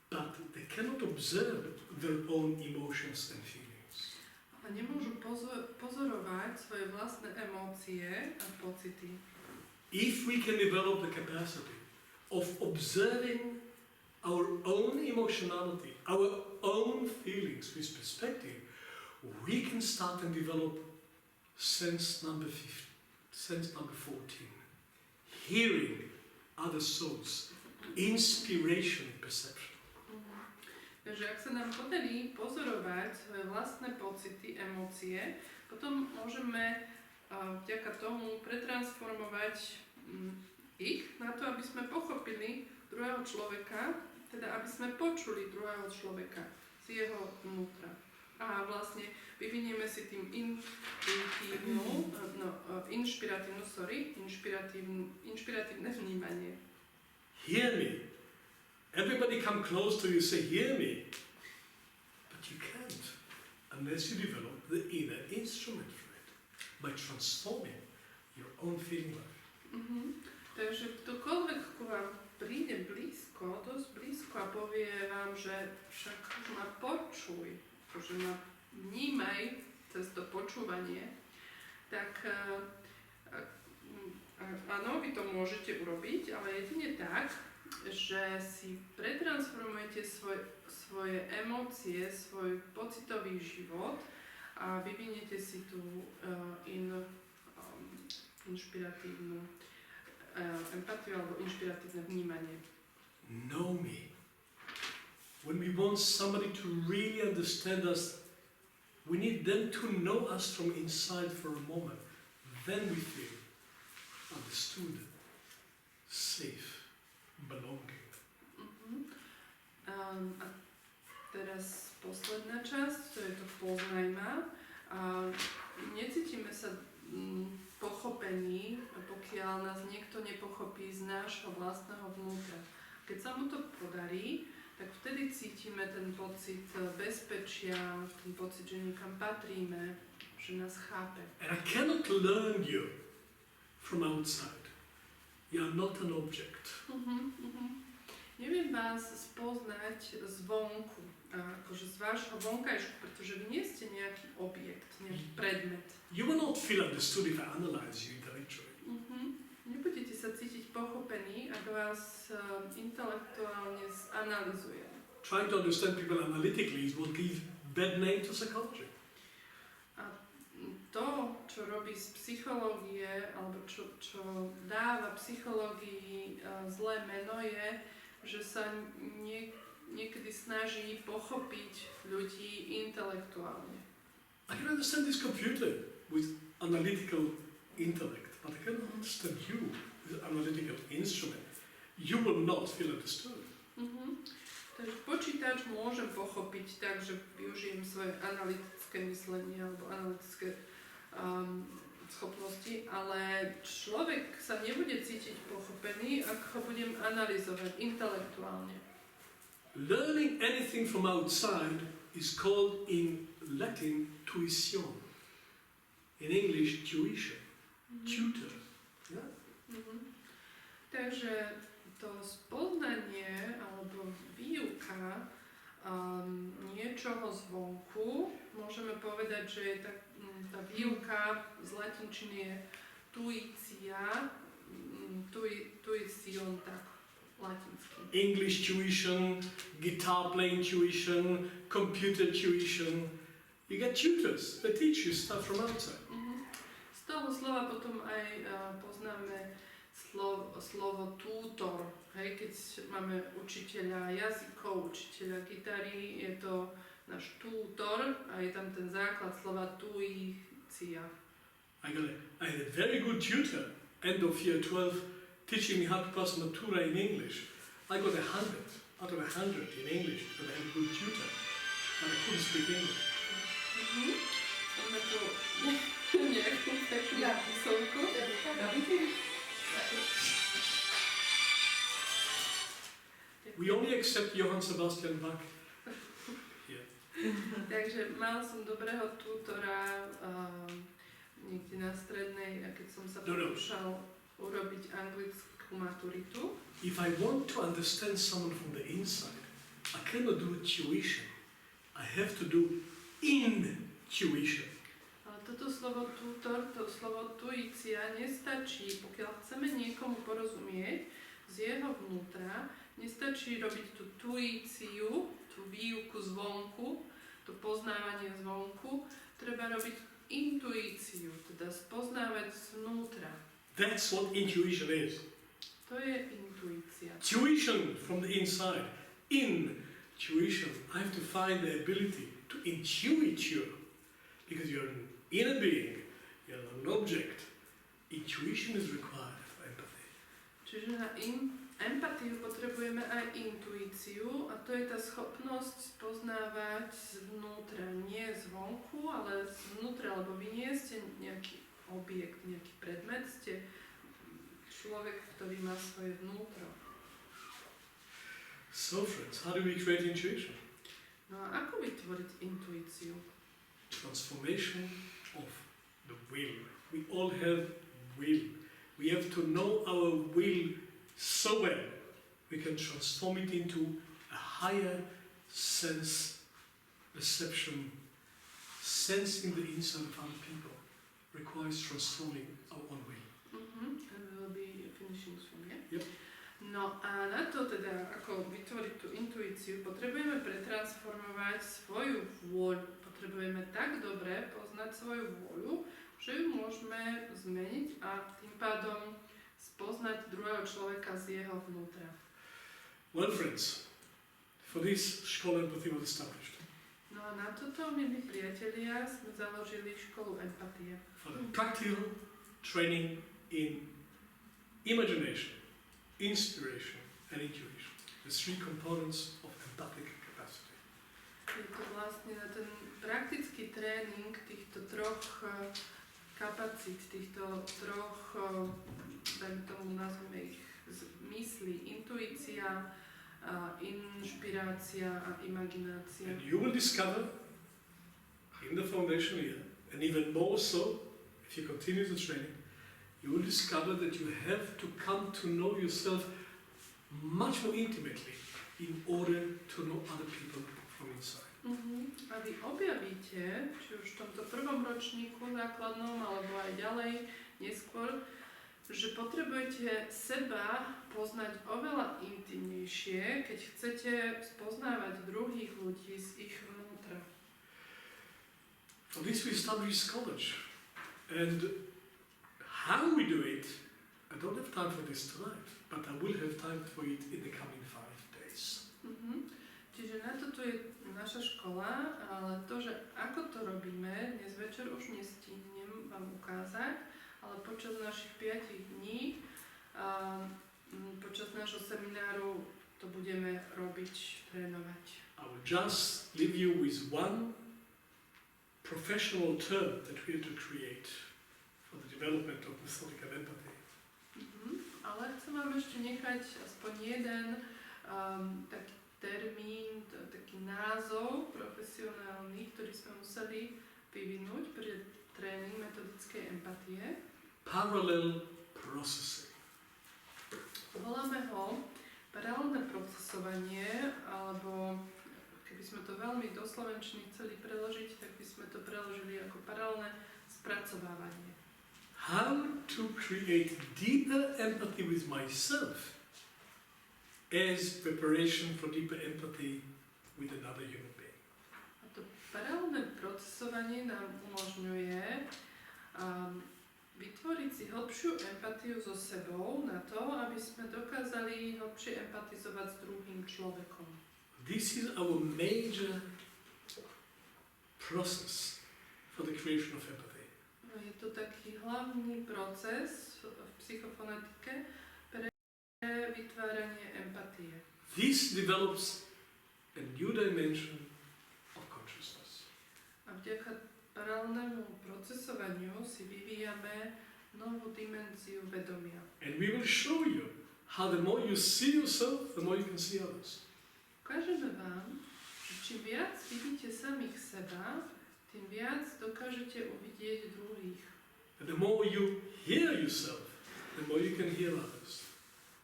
But they cannot observe their own emotions and feelings. Ale nemôžu pozorovať svoje vlastné emócie emócie a pocity. If we can develop the capacity of observing our own emotionality, our own feelings with perspective, we can start and develop sense number 14. Hearing other souls, inspiration, perception. Takže ak sa nám podarí pozorovať svoje vlastné pocity, emócie, potom môžeme vďaka tomu pretransformovať ich na to, aby sme pochopili druhého človeka, teda aby sme počuli druhého človeka z jeho vnútra. A vlastne vyvinieme si tým inšpiratívne vnímanie. Hear me. Everybody come close to you, say, hear me. But you can't unless you develop the inner instrument for it by transforming your own feeling life. Takže ktokoľvek ku vám príde blízko, dosť blízko a povie vám, že však ma počuj, že ma vnímaj cez to počúvanie, tak áno, vy to môžete urobiť, ale jedine tak, že si pretransformujete svoje emócie, svoj pocitový život a vyviniete si tú inšpiratívnu empatiu alebo inšpiratívne vnímanie. Know me. When we want somebody to really understand us, we need them to know us from inside for a moment. Then we feel understood, safe, belonging. A teraz posledná časť, to je to poznaj ma. Necítime sa pochopení, pokiaľ nás niekto nepochopí z nášho vlastného vnútra. Keď sa mu to podarí, tak vtedy cítime ten pocit bezpečia, ten pocit, že niekam patríme, že nás chápe. And I cannot learn you from outside. You are not an object. Neviem vás spoznať zvonku, akože z vášho vonkajšku, pretože vy nie ste nejaký objekt, nejaký predmet. You will not feel understood if I analyze you intellectually. Nebudete sa cítiť pochopení, ak vás intelektuálne zanalizujem. Trying to understand people analytically is what gives bad name to psychology. A to, čo robí z psychológie, alebo čo dáva psychológii zlé meno je, že sa niekedy snaží pochopiť ľudí intelektuálne. I can understand this computer with analytical intellect, but I cannot understand you with analytical instrument. You will not feel understood. Takže počítač môžem pochopiť tak, že využijem svoje analytické myslenie alebo analytické schopnosti, ale človek sa nebude cítiť pochopený, ak ho budem analyzovať intelektuálne. Learning anything from outside is called in Latin tuition. In English, tuition. Tutor. Yeah? Takže to spoznanie alebo výuka niečoho zvonku, môžeme povedať, že je tá výuka z latinčiny je tuicia, tuition, tak latinsky. English tuition, guitar playing tuition, computer tuition. You get tutors, they teach you stuff from outside. Z toho slova potom aj poznáme slovo tutor. Hej, keď máme učiteľa jazykov, učiteľa gitary, je to náš tutor a je tam ten základ slova tuícia. I had a very good tutor, end of year 12, teaching me how to pass matura in English. I got 100 out of 100 in English because I had a good tutor, but I couldn't speak English. Máme tu nejakú takú písomku. We only accept Johann Sebastian Bach. Yeah. Takže mal som dobrého tutora niekde na strednej, a keď som sa pokúšal urobiť anglickú maturitu. If I want to understand someone from the inside, I cannot do tuition. I have to do intuition. Ale toto slovo tutor, to slovo tuícia nestačí, pokiaľ chceme niekomu porozumieť z jeho vnútra, nestačí robiť tú tuíciu, tú výuku zvonku, to poznávanie zvonku, treba robiť intuíciu, teda spoznávať zvnútra. That's what intuition is. To je intuícia. Tuition from the inside. Intuition. I have to find the ability to intuit you. Because you're an inner being, you're an object. Intuition is required for empathy. Čiže na empatiu potrebujeme aj intuíciu a to je tá schopnosť spoznávať zvnútra, nie zvonku, ale zvnútra, lebo vy nie ste nejaký objekt, nejaký predmet, ste človek, ktorý má svoje vnútro. So friends, how do we create intuition? No a ako vytvoriť intuíciu? Transformation of the will. We all have will. We have to know our will so well we can transform it into a higher sense perception. Sensing the inside of other people requires transforming our own will. And we'll be finishing soon, yeah? Yep. No a na to teda, ako vytvoriť tú intuíciu, potrebujeme pretransformovať svoju vôľu. Potrebujeme tak dobre poznať svoju vôľu, že ju môžeme zmeniť a tým pádom spoznať druhého človeka z jeho vnútra. Well, friends, for this School Empathy was established. No a na toto, milí priatelia, sme založili školu empatie. For the practical training in imagination, inspiration and intuition. The three components of empathic capacity. Je to vlastne na ten praktický tréning týchto troch kapacít, týchto troch, dajme tomu nazvime ich, myslí, intuícia, inšpirácia a imaginácia. And you will discover in the foundation year, and even more so if you continue the training, you will discover that you have to come to know yourself much more intimately in order to know other people from inside. A vy objavíte, či už v tomto prvom ročníku základnom, alebo aj ďalej, neskôr, že potrebujete seba poznať oveľa intimnejšie, keď chcete spoznávať druhých ľudí z ich vnútra. For this we establish college. And how we do it, I don't have time for this tonight, but I will have time for it in the coming 5 days. Čiže na toto je naša škola, ale to, že ako to robíme, dnes večer už nestihnem vám ukázať, ale počas našich 5 dní, počas nášho semináru to budeme robiť, trénovať. I will just leave you with one professional term that we have to create for the development of methodical empathy. Ale chcem vám ešte nechať aspoň jeden taký termín, taký názov profesionálny, ktorý sme museli vyvinúť pre tréning metodickej empatie. Parallel processing. Voláme ho paralelné procesovanie, alebo keby sme to veľmi do slovenčiny chceli preložiť, tak by sme to preložili ako paralelné spracovávanie. How to create deeper empathy with myself as preparation for deeper empathy with another human being. A to paralelné procesovanie nám umožňuje vytvoriť si hlbšiu empatiu so sebou na to, aby sme dokázali hlbšie empatizovať s druhým človekom. This is our major process for the creation of empathy. Je to taký hlavný proces v psychofonetike pre vytváranie empatie. This develops a new dimension of consciousness. A vďaka paralelnému procesovaniu si vyvíjame novú dimenziu vedomia. And we will show you how the more you see yourself, the more you can see others. Ukážeme vám, že čím viac vidíte samých seba, tým viac dokážete uvidieť druhých. And the more you hear yourself, the more you can hear others.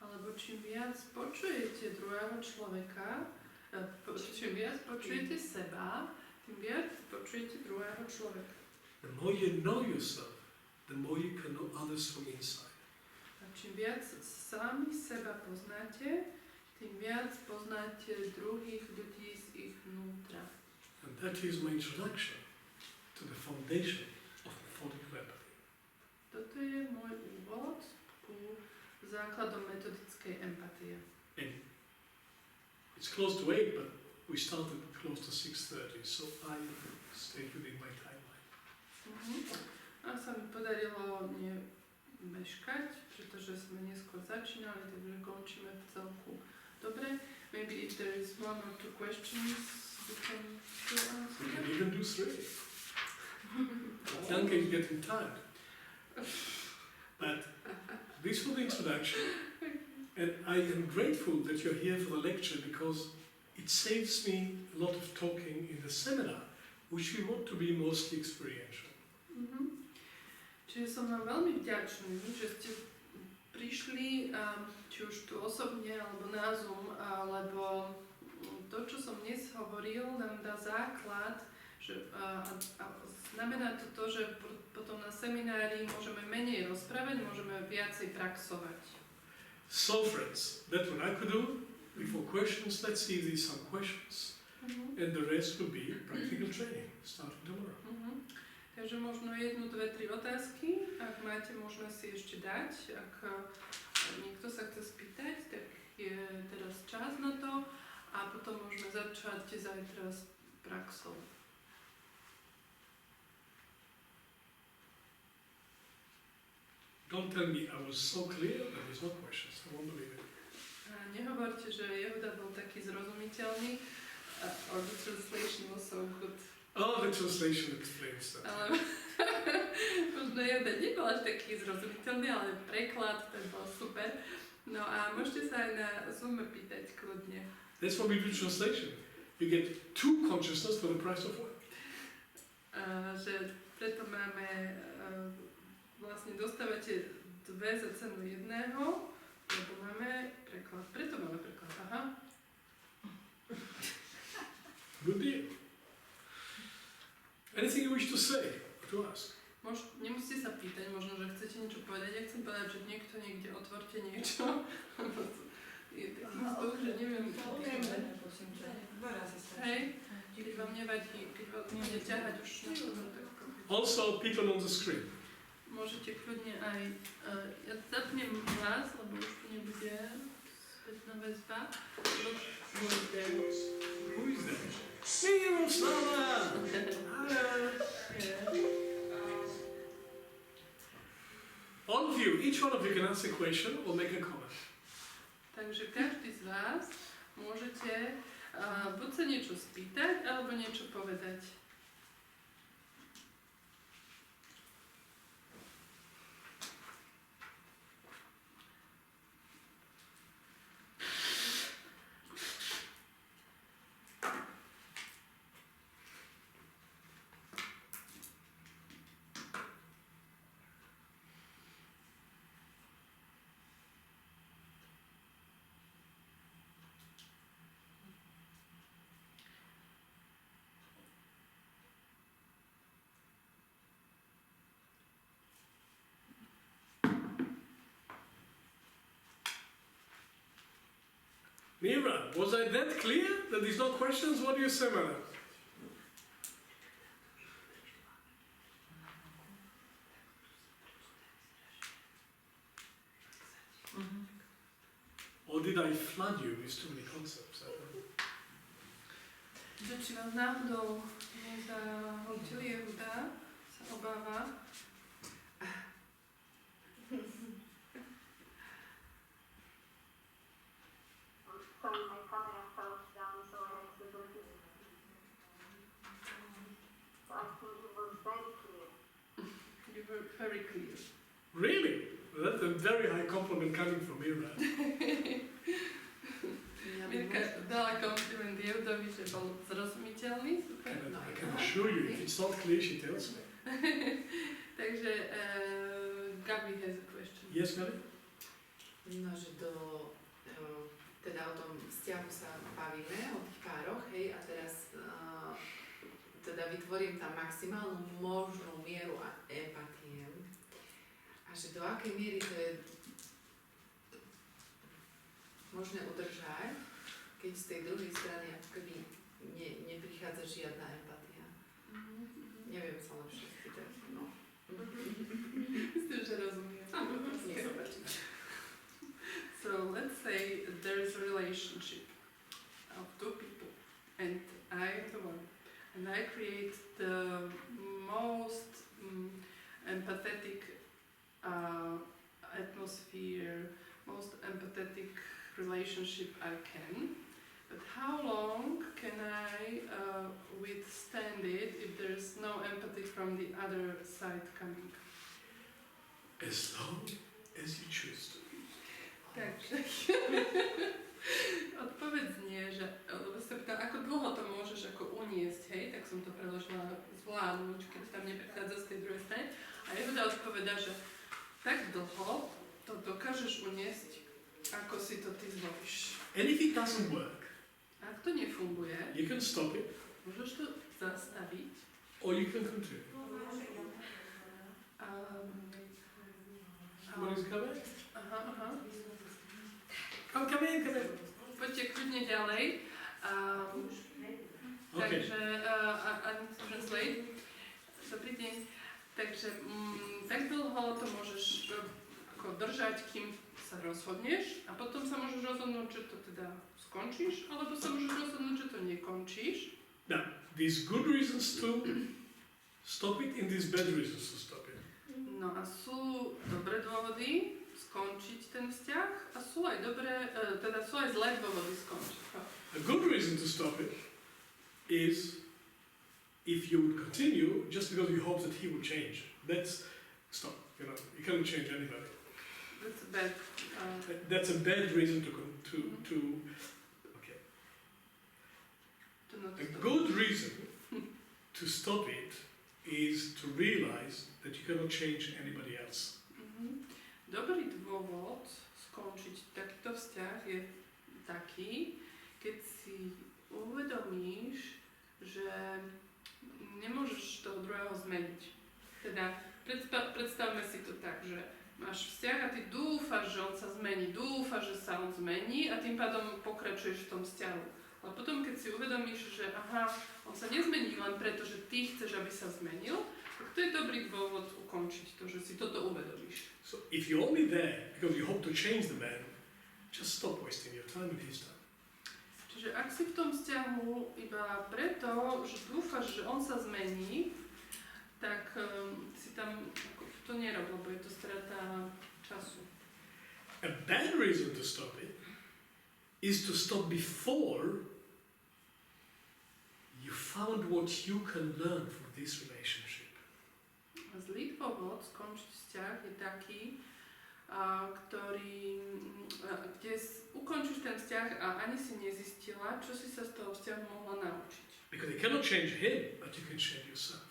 Alebo čím viac počujete druhého človeka, čím viac počujete seba, tým viac počujete druhého človeka. The more you know yourself, the more you can know others from inside. A čím viac sami seba poznáte, tým viac poznáte druhých ľudí z ich vnútra. And that is my introduction to the foundation of methodical empathy. Toto je môj úvod ku základom metodickej empatie. And it's close to 8, but we started close to 6:30, so I stayed within my timeline. A sa mi podarilo nemeškať, pretože sme neskôr začínali, takže končíme v celku. Dobre, maybe if there is one or two questions, we can still answer them. You can do 3. Bianca is getting tired. But this was the introduction, and I am grateful that you're here for the lecture because it saves me a lot of talking in the seminar, which we want to be mostly experiential. Čiže som vám veľmi vďačný, že ste prišli, či už tu osobne alebo na Zoom, lebo to, čo som dnes hovoril, nám dá základ, že, a znamená to to, že potom na seminári môžeme menej rozprávať, môžeme viacej praxovať. So friends, that's what I could do. Before questions, let's see if there's some questions. And the rest will be practical training, starting tomorrow. Takže možno 1, 2, 3 otázky, ak máte, môžeme si ešte dať. Ak niekto sa chce spýtať, tak je teraz čas na to a potom môžeme začať zajtra s praxou. Don't tell me I was so clear that there's no questions. I won't believe it. A nehovorte, že Jehuda bol taký zrozumiteľný, or the translation was so good. Oh, the translation explains that. Ale možno Jehuda nebol až taký zrozumiteľný, ale preklad ten bol super. No a môžete sa aj na Zoome pýtať kľudne. That's what we do translation. You get 2 consciousness for the price of 1. Že preto máme, vlastne dostávate 2 za cenu 1, lebo máme preklad. Preto máme preklad, aha. Good deal. Anything you wish to say, to ask? Nemusíte sa pýtať, možno, že chcete niečo povedať. Ja chcem povedať, že niekto niekde otvorte niečo. Je taký vzduch, že neviem. Hej, keď vám nevadí, keď vám bude ťahať už na to. Also, people on the screen. Môžete kľudne aj, ja zapnem vás, lebo už tu nebude spätná väzba. Who is there? Who is there? Miroslava! All of you, each one of you can ask a question or make a comment. Takže každý z vás môžete buď sa niečo spýtať, alebo niečo povedať. Mira, was I that clear that there's no questions? What do you say, madam? Or did I flood you with too many concepts? I don't know. Že či vás náhodou nezahltil Jehuda, sa obáva. Sorry, my camera fell down, so I had to do this. So I think it was very clear. You were very clear. Really? Well, that's a very high compliment coming from Mira. Mirka dala kompliment Jehudovi, že bol zrozumiteľný, super. I can assure you, if it's not clear, she tells me. Takže Gabi has a question. Yes, Gabi? No, že teda o tom vzťahu sa bavíme, o tých pároch, hej, a teraz teda vytvorím tam maximálnu možnú mieru empatie a že do akej miery to je možné udržať, keď z tej druhej strany ako keby neprichádza žiadna empatia. Neviem sa lepšie spýtať. No. Myslím, že rozumiem. Nech sa páči. So let's say there is a relationship of two people and I am the one and I create the most empathetic atmosphere, most empathetic relationship I can. But how long can I withstand it if there's no empathy from the other side coming? As long as you choose to. Takže odpoveď znie, že lebo sa pýtam, ako dlho to môžeš ako uniesť, hej, tak som to preložila zvládnuť, keď tam neprichádza z tej druhej strany. A Jehuda odpoveda, že tak dlho to dokážeš uniesť, ako si to ty zvolíš. And if it doesn't work, Ak to nefunguje, you can stop it, môžeš to zastaviť. or you can continue. What is coming? Aha. Oh, come in. Poďte kľudne ďalej. Okay. Takže, I need to translate. Dobrý deň. Takže, tak dlho to môžeš ako držať, kým sa rozhodneš a potom sa môžeš rozhodnúť, že to teda skončíš, alebo sa môžeš rozhodnúť, že to nekončíš. Now, these good reasons to stop it and these bad reasons to stop it. No a sú dobré dôvody skončiť ten vzťah a sú aj sú aj zlé dôvody skončiť. A good reason to stop it is if you would continue just because you hope that he will change. That's stop. You cannot change anybody. That's bad. That's a bad reason to okay. To not A stop. good reason to stop it is to realize that you cannot change anybody else. Dobrý dôvod skončiť takýto vzťah je taký, keď si uvedomíš, že nemôžeš toho druhého zmeniť. Teda predstavme si to tak, že máš vzťah a ty dúfaš, že on sa zmení, dúfaš, že sa on zmení a tým pádom pokračuješ v tom vzťahu. Ale potom, keď si uvedomíš, že aha, on sa nezmení len preto, že ty chceš, aby sa zmenil, tak to je dobrý dôvod ukončiť to, že si toto uvedomíš. So if you're only there because you hope to change the man, just stop wasting your time and his time. Čiže ak si v tom vzťahu iba preto, že dúfaš, že on sa zmení, tak si tam to nerob, lebo je to strata času. A bad reason to stop it is to stop before you found what you can learn from this relationship. Zlý dôvod skončiť vzťah je taký, kde ukončíš ten vzťah a ani si nezistila, čo si sa z toho vzťahu mohla naučiť. Because you cannot change him, but you can change yourself.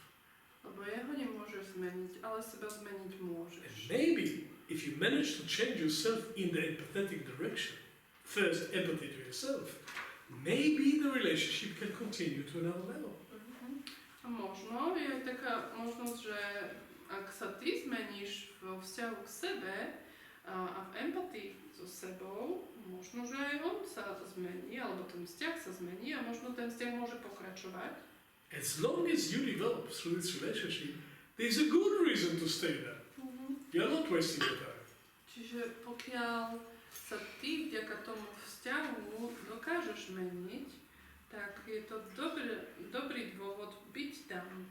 Lebo jeho nemôžeš zmeniť, ale seba zmeniť And môžeš. maybe if you manage to change yourself in the empathetic direction, first empathy to yourself, maybe the relationship can continue to another level. A možno je aj taká možnosť, že ak sa ty zmeníš vo vzťahu k sebe a v empatii so sebou, možno, že aj on sa zmení, alebo ten vzťah sa zmení a možno ten vzťah môže pokračovať. As long as you develop through this relationship, there's a good reason to stay there. You're not wasting your time. Čiže pokiaľ sa ty vďaka tomu vzťahu dokážeš meniť, tak je to dobrý dôvod byť tam.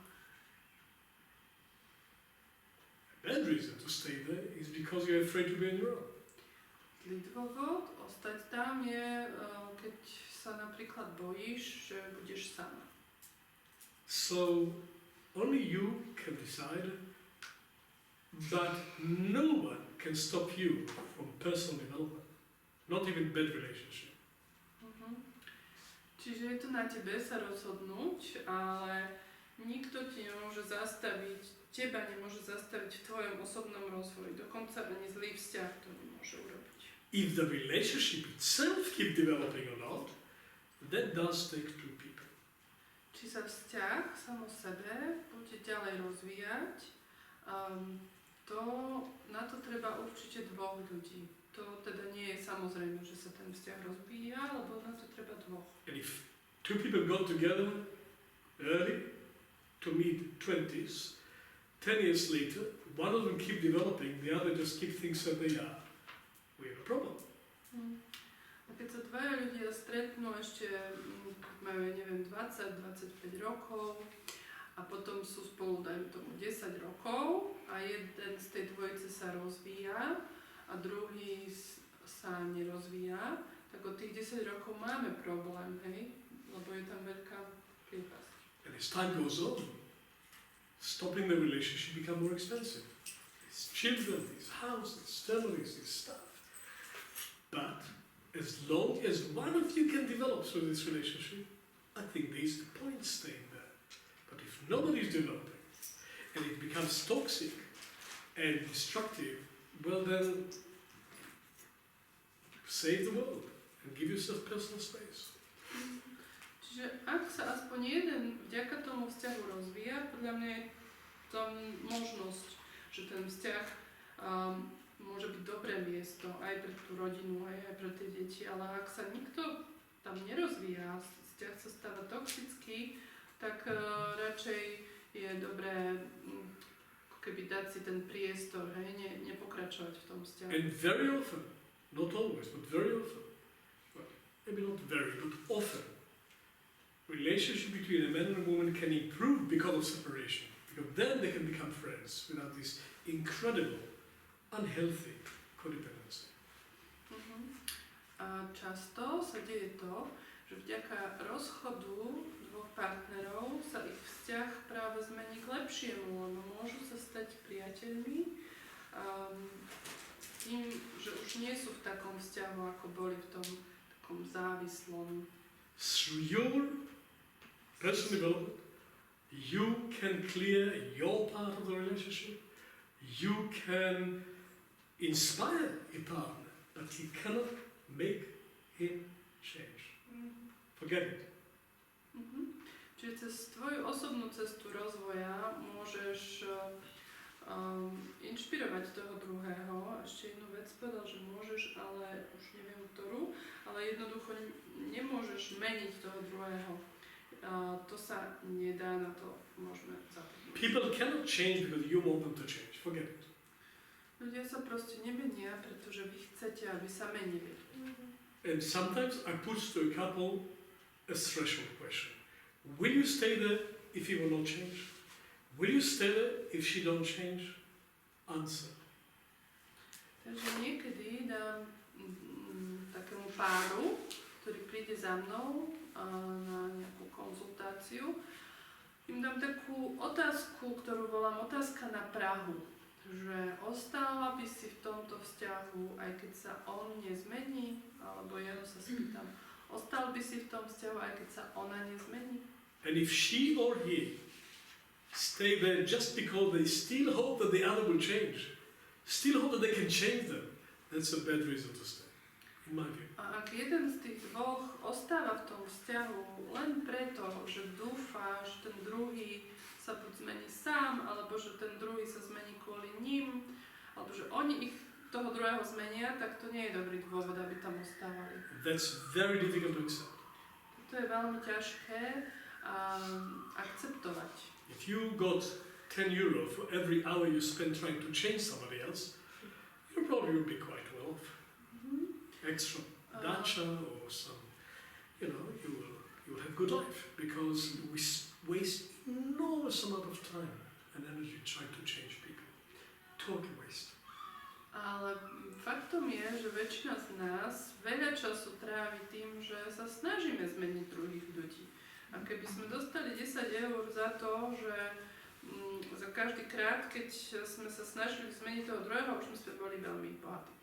A bad reason to stay there is because you're afraid to be on your own. Zlý dôvod ostať tam je, keď sa napríklad bojíš, že budeš sám. So only you can decide, but no one can stop you from personal development, not even bad relationship. Čiže je to na tebe sa rozhodnúť, ale nikto ti nemôže zastaviť, teba nemôže zastaviť v tvojom osobnom rozvoji. Dokonca ani zlý vzťah to nemôže urobiť. If the relationship itself keeps developing or not, that does take two people. či sa vzťah samo sebe bude ďalej rozvíjať, na to treba určite dvoch ľudí. To teda nie je samozrejme, že sa ten vzťah rozvíja, lebo na to treba dvoch. And if two people got together early to meet 20s, 10 years later, one of them keep developing, the other just keep things as they are, we have a problem. A keď sa dvaja ľudia stretnú ešte, majú, neviem, 20-25 rokov a potom sú spolu, dajme tomu, 10 rokov a jeden z tej dvojice sa rozvíja a druhý sa nerozvíja, tak od tých 10 rokov máme problém, hej? Lebo je tam veľká priepasť. And as time goes on, stopping the relationship become more expensive. His children, his house, his families, his stuff. But as long as one of you can develop through this relationship, I think there's the point staying there. But if nobody's developing, and it becomes toxic and destructive, well then, save the world and give yourself personal space. Čiže ak sa aspoň jeden vďaka tomu vzťahu rozvíja, podľa mňa je tam možnosť, že ten vzťah môže byť dobré miesto aj pre tú rodinu, aj pre tie deti, ale ak sa nikto tam nerozvíja, vzťah sa stáva toxický, tak radšej je dobré keby dať si ten priestor, hej, nepokračovať v tom vzťahu. And very often, not always, but very often, well, maybe not very, but often, relationship between a man and a woman can improve because of separation. Because then they can become friends without this incredible, unhealthy codependency. A často sa deje to, že vďaka rozchodu dvoch partnerov sa ich vzťah práve zmení k lepšiemu, lebo môžu sa stať priateľmi tým, že už nie sú v takom vzťahu, ako boli v tom takom závislom. Through your personal development, you can clear your part of the relationship, you can inspire your partner, but you cannot make him change. Forget it. Čiže cez tvoju osobnú cestu rozvoja môžeš inšpirovať toho druhého. A ešte jednu vec povedal, že môžeš, ale už neviem ktorú, ale jednoducho nemôžeš meniť toho druhého. To sa nedá, na to môžeme zabudnúť. People cannot change because you want them to change. Forget it. Ľudia sa proste nemenia, pretože vy chcete, aby sa menili. And sometimes I put to a couple a threshold question. Will you stay there if he will not change? Will you stay there if she don't change? Answer. Takže niekedy dám takému páru, ktorý príde za mnou na nejakú konzultáciu, im dám takú otázku, ktorú volám otázka na prahu. Že ostala by si v tomto vzťahu, aj keď sa on nezmení, alebo ja sa spýtam, ostal by si v tom vzťahu, aj keď sa ona nezmení? And if she or he stay there just because they still hope that the other will change, still hope that they can change them, that's a bad reason to stay, in my view. A ak jeden z tých dvoch ostáva v tom vzťahu len preto, že dúfa, že ten druhý sa buď zmení sám, alebo že ten druhý sa zmení kvôli ním, alebo že oni toho druhého zmenia, tak to nie je dobrý dôvod, aby tam ostávali. That's very difficult to accept. To je veľmi ťažké akceptovať. If you got 10 euro for every hour you spend trying to change somebody else, you probably would be quite well off. Extra dacha or some, you will have good life because we waste enormous amount of time and energy trying to change people. Total waste. Ale faktom je, že väčšina z nás veľa času trávi tým, že sa snažíme zmeniť druhých ľudí. A keby sme dostali 10 eur za to, že za každý krát, keď sme sa snažili zmeniť toho druhého, už sme boli veľmi bohatí.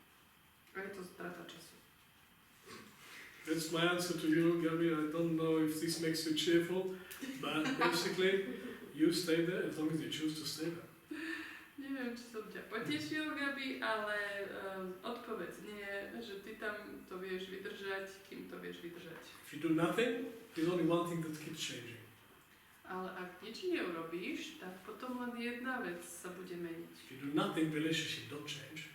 A je to strata času. That's my answer to you, Gabi. I don't know if this makes you cheerful, but basically, you stay there as long as you choose to stay there. Neviem, či som ťa potešil, Gabi, ale odpoveď nie, že ty tam to vieš vydržať, kým to vieš vydržať. If you do nothing, there's only one thing that keeps changing. Ale ak nič neurobíš, tak potom len jedna vec sa bude meniť. If you do nothing, relationship don't change.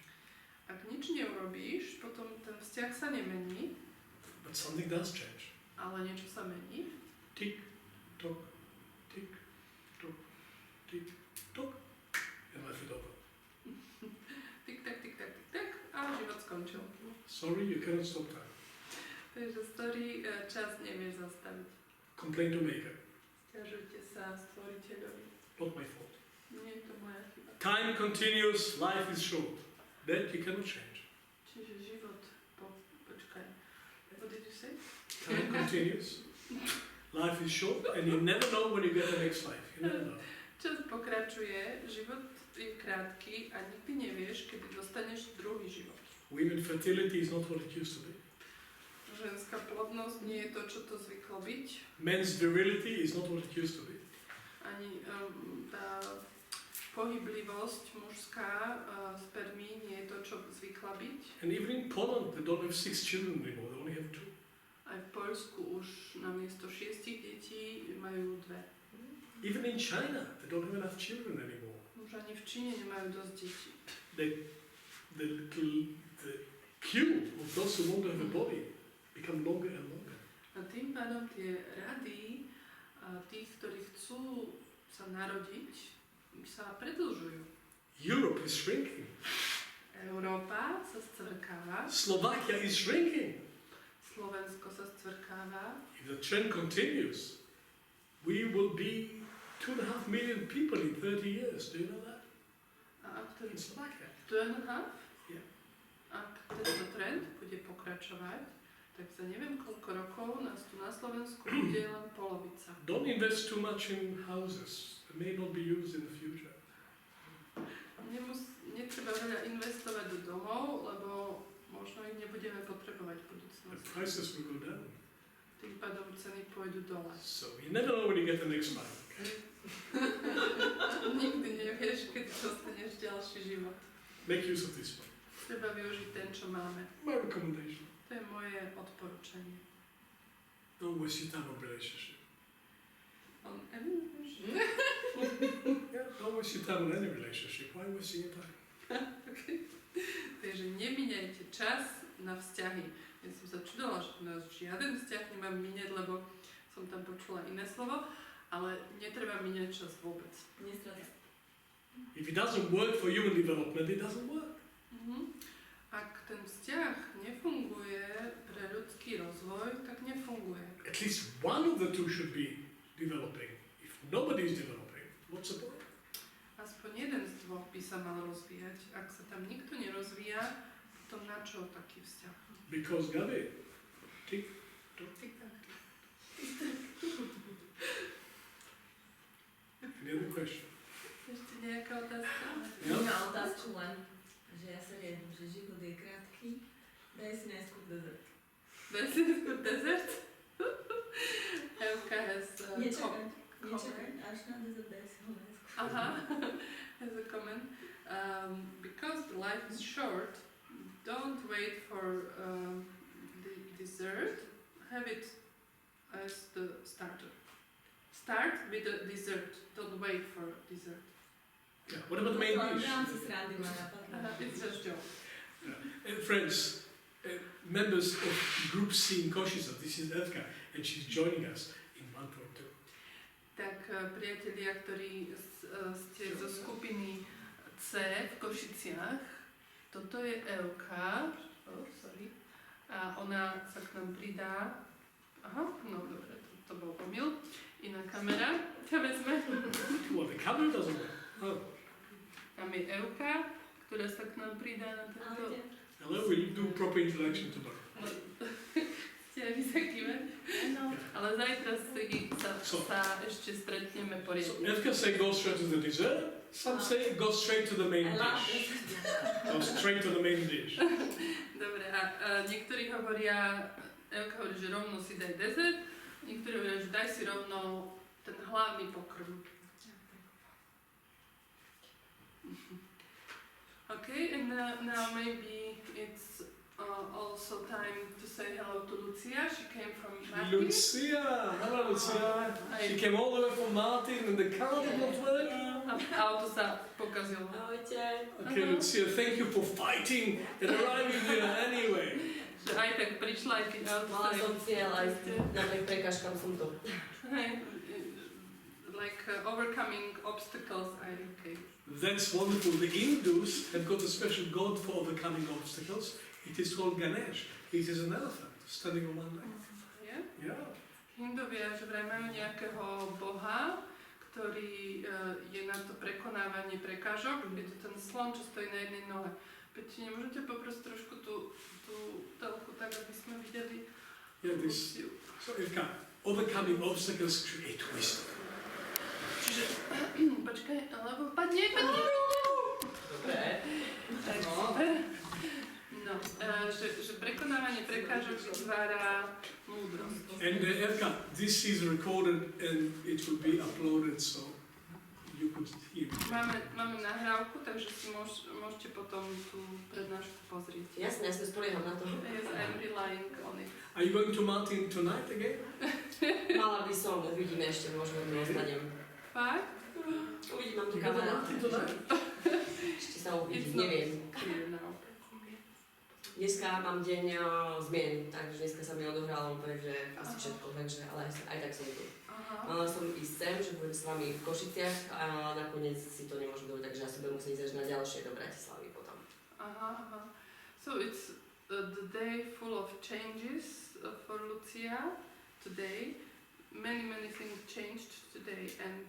Ak nič neurobíš, potom ten vzťah sa nemení, But something does change. ale niečo sa mení. Tick, tock, tick, tock, tick, tock. And life is over. Tik tak, tik tak, tik tak a život skončil. Sorry, you cannot stop time. Takže story čas nevieš zastaviť. Complain to maker. Sťažujte sa stvoriteľovi. Not my fault. Nie je to moja chyba. Time continues, life is short. That you cannot change. Čiže život, počkaj. What did you say? Time continues, life is short, and you never know when you get the next life. You never know. Čas pokračuje, život je krátky a nikdy nevieš, kedy dostaneš druhý život. Women fertility is not what it used to be. Ženská plodnosť nie je to, čo to zvyklo byť. Men's virility is not what it used to be. Ani tá pohyblivosť mužská spermí nie je to, čo zvykla byť. And even in Poland, they don't have 6 children anymore, they only have 2. Aj v Poľsku už namiesto 6 detí majú 2. Even in China, they don't have enough children anymore. Už ani v Číne nemajú dosť detí. The queue of those who want to have a body become longer and longer. A tým pádom tie rady tých, ktorí chcú sa narodiť, sa predĺžujú. Europe is shrinking. Európa sa scvrkáva, Slovakia is shrinking. Slovensko sa scvrkáva. If the trend continues, we will be 2.5 million people in 30 years. Do you know that? A ak to In Slovakia. 2.5? Yeah. Ak tento trend bude pokračovať, tak za neviem koľko rokov nás tu na Slovensku bude len polovica. Don't invest too much in houses. They may not be used in the future. Netreba veľa investovať do domov, lebo možno ich nebudeme potrebovať v The budúcnosti. prices will go down. Tým pádom ceny pôjdu dole. So you never know when you get the next life. Okay? Nikdy nevieš, keď dostaneš ďalší život. Make use of this one. Treba využiť ten, čo máme. My recommendation. To je moje odporúčanie. Don't waste your time on relationship. Yeah, don't waste your time on any relationship. Why wasting your time? Okay. Takže nemíňajte čas na vzťahy. Ja som sa čudovala, že nás žiaden vzťah nemám míňať, lebo som tam počula iné slovo, ale netreba míňať čas vôbec. If it doesn't work for human development, it doesn't work. Ak ten vzťah nefunguje pre ľudský rozvoj, tak nefunguje. At least one of the two should be developing. If nobody is developing, what's the point? Aspoň jeden z dvoch by sa mal rozvíjať. Ak sa tam nikto nerozvíja, potom na čo taký vzťah? Because Gabi, tick, tock. Any other question? Ešte nejaká otázka? Na otázku len, že ja sa riadím, že život je krátky, daj si najskôr dezert. Desert desert? Evka has Nečakaj, až na dezert daj si ho najskôr. Aha, as a comment. Because the life is short, don't wait for the dessert, have it as the starter. Start with the dessert, don't wait for dessert. Yeah. What about the main V dish? rámci srandy ma napadlo. It's just joke. Friends, members of Group C in Košice, this is Evka, and she's joining us in 1.2. Tak priatelia, ktorí ste zo skupiny C v Košiciach, toto je Evka, a ona sa k nám pridá. Aha, no dobre, to bol omyl. Iná kamera, ťa vezme. Well, the camera doesn't work. Oh. Tam je Evka, ktorá sa k nám pridá na tento... Hello, we'll do proper introduction tomorrow. Ste aj vy sa kývať? No. Ale zajtra sa ešte stretneme So poriadne. Evka say go straight to the dessert, some say go straight to the main dish. Go straight to the main dish. Dobre, a niektorí hovoria, Evka hovorí, že rovno si daj dezert, niektorí hovoria, že daj si rovno ten hlavný pokrm. Okay, and now maybe it's also time to say hello to Lucia. She came from Martin. Lucia! Hello, Lucia! She came all the way from Martin and the car did not work. Auto sa pokazilo. Ahojte. Okay, Lucia, thank you for fighting and arriving here anyway. Že aj tak prišla, aj keď auto Mala som cieľ, aj napriek prekážkam som tu. Like overcoming obstacles, I okay. That's wonderful. The Hindus have got a special god for overcoming obstacles. It is called Ganesh. It is an elephant standing on one leg. Yeah? Yeah. Hindovia, že vraj majú nejakého boha, ktorý je na to prekonávanie prekážok. Je to ten slon, čo stojí na jednej nohe. Peti, nemôžete poprosiť trošku tú telku tak, aby sme videli? Yeah, this. So, Ivka, overcoming obstacles create wisdom. Čiže, počkaj, lebo padne. Dobre. No, že prekonávanie prekážok vytvára múdrosť. And Ivka, this is recorded and it will be uploaded, so you could hear it. Máme nahrávku, takže si môžete potom tú prednášku pozrieť. Jasne, spolieham na to. Yes, I'm relying on it. Are you going to Martin tonight again? Mala by som, uvidíme ešte, možno tu ostanem. Fakt? Uvidím, mám tu You go to kamaráta. Martin tonight? Ešte sa uvidím, neviem. Clear now. Dneska mám deň zmien, takže dneska sa mi odohralo úplne, že asi všetko, takže, ale aj tak som tu. Aha. Mala som ísť sem, že budem s vami v Košiciach a nakoniec si to nemôžem dovoliť, takže asi budem musieť ísť až na ďalšie do Bratislavy potom. Aha. So it's the day full of changes for Lucia today. Many things changed today and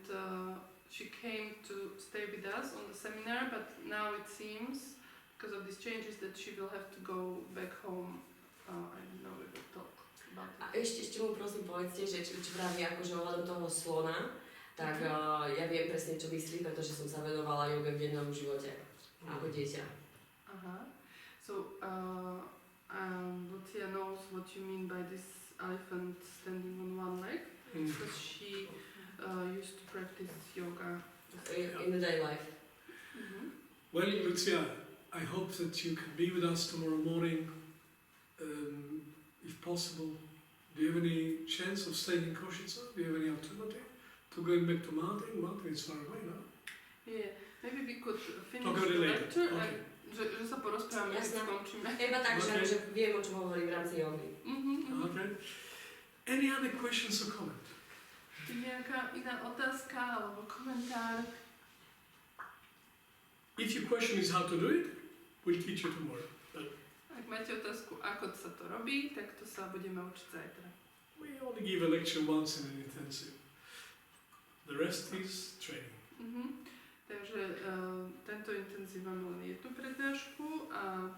she came to stay with us on the seminar, but now it seems because of these changes that she will have to go back home. I don't know, we will talk about A it. ešte mu prosím povedzte, že či vraví akože ohľadom toho slona, tak ja viem presne čo myslí, pretože som sa venovala joge v dennom živote ako dieťa. Aha. So Lucia knows what you mean by this elephant standing on one leg because she used to practice yoga In the day life. Well, Lucia, I hope that you can be with us tomorrow morning, if possible. Do you have any chance of staying in Košice? Do you have any alternative to going back to Martin? Martin is far away now. Yeah, maybe we could finish Talk about the it later. lecture Okay. and že sa porozprávame, keď Jasné. skončíme. Iba tak, Okay. že viem, o čom hovorím v rámci jogy. Okay. Any other questions or comments? Nejaká iná otázka alebo komentár? If your question is how to do it, we'll teach you tomorrow. But Ak máte otázku, ako sa to robí, tak to sa budeme učiť zajtra. we only give a lecture once in an intensive. The rest is training. Takže tento intenzív máme len jednu prednášku a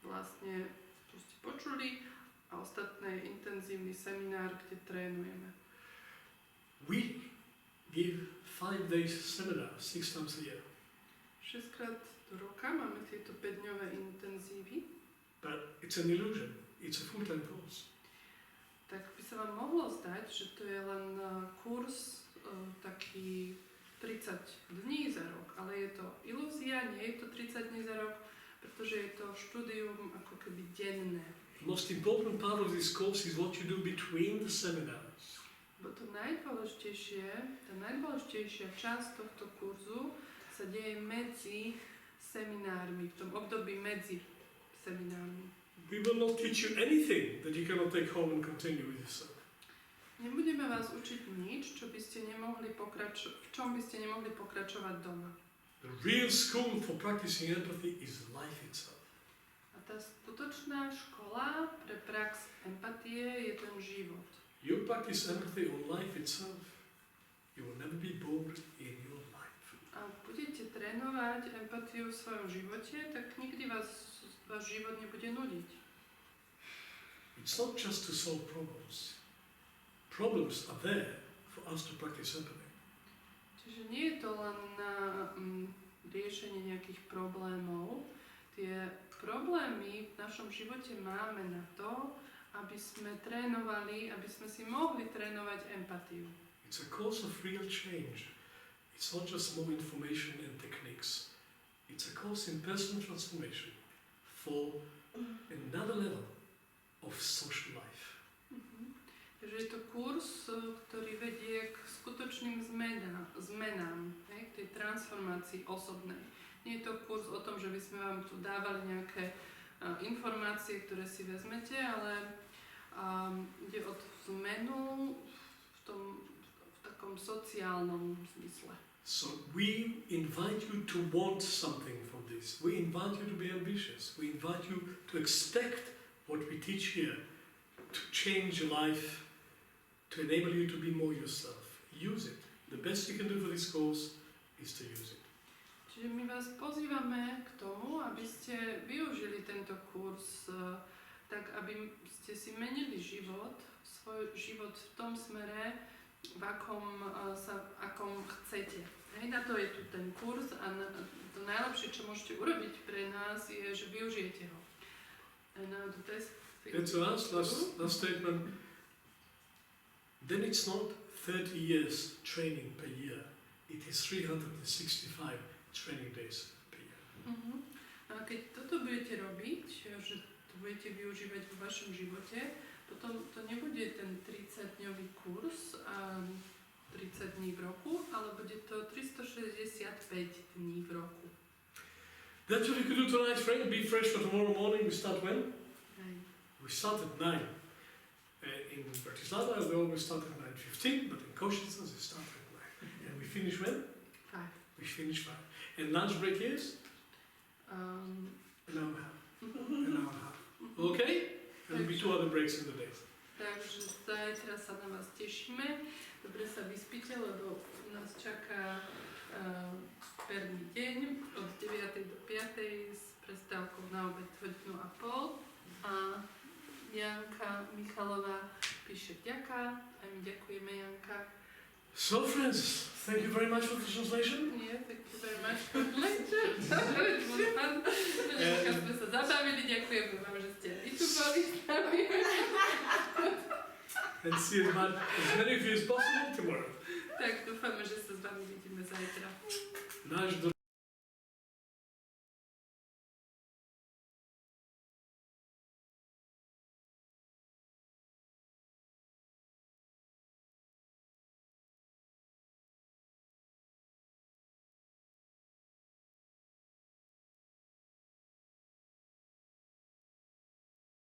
vlastne, čo ste počuli, a ostatné je intenzívny seminár, kde trénujeme. We give 5 days seminar, 6 times a year. 6-krát do roka máme tieto 5-dňové intenzívy. But it's an illusion. It's a full-time course. Tak by sa vám mohlo zdať, že to je len kurz taký 30 dní za rok, ale je to ilúzia, nie je to 30 dní za rok, pretože je to štúdium ako keby denné. The most important part of this course is what you do between the seminars. Bo to najdôležitejšia časť tohto kurzu sa deje medzi seminármi, v tom období medzi seminármi. We will not teach you anything that you cannot take home and continue with yourself. Nebudeme vás učiť nič, v čom by ste nemohli pokračovať doma. The real school for practicing empathy is life itself. A tá skutočná škola pre prax empatie je ten život. You practice empathy on life itself, you will never be bored in your life. A budete trénovať empatiu v svojom živote, tak nikdy váš život nebude nudiť. It's not just to solve problems. Problems are there for us to practice empathy. Čiže nie je to len na riešenie nejakých problémov. Tie problémy v našom živote máme na to, aby sme trénovali, aby sme si mohli trénovať empatiu. It's a course of real change. It's not just more information and techniques. It's a course in personal transformation, for another level of social life. Takže je to kurz, ktorý vedie k skutočným zmenám, k tej transformácii osobnej. Nie je to kurz o tom, že by sme vám tu dávali nejaké informácie, ktoré si vezmete, ale ide o zmenu v takom sociálnom zmysle. So we invite you to want something from this. We invite you to be ambitious. We invite you to expect what we teach here, to change your life, to enable you to be more yourself. Use it. The best you can do for this course is to use it. Čiže my vás pozývame k tomu, aby ste využili tento kurz tak, aby ste si menili svoj život v tom smere, v akom chcete. Na to je tu ten kurz a to najlepšie, čo môžete urobiť pre nás, je, že využijete ho. And now the best thing last statement. Then it's not 30 years training per year. It is 365 training days per year. A keď toto budete robiť, že to budete využívať vo vašom živote, potom to nebude ten 30-dňový kurz a 30 dní v roku, ale bude to 365 dní v roku. That's what you can do tonight, friend. Be fresh for tomorrow morning. We start when? 9. We start at 9. In Bratislava, we always start at 9:15, but in Košice, we start at 9. And we finish when? 5. We finish 5. And lunch break is? An hour and a half. An hour and a half. Okay? There will be 2 other breaks in the day. Takže zajtra sa na vás tešíme. Dobre sa vyspíte, lebo nás čaká perný deň od 9. do 5. s prestávkou na obed 1,5 hodiny. A Janka Michalová píše vďaka. A my ďakujeme, Janka. So friends, thank you very much for the translation. Yeah, thank you very much for the lecture. Bolo fun. Dneska sme sa zabavili, ďakujeme vám, že ste aj tu boli s nami. And see as many of you as possible tomorrow. Tak dúfame, že sa s vami vidíme zajtra. Náš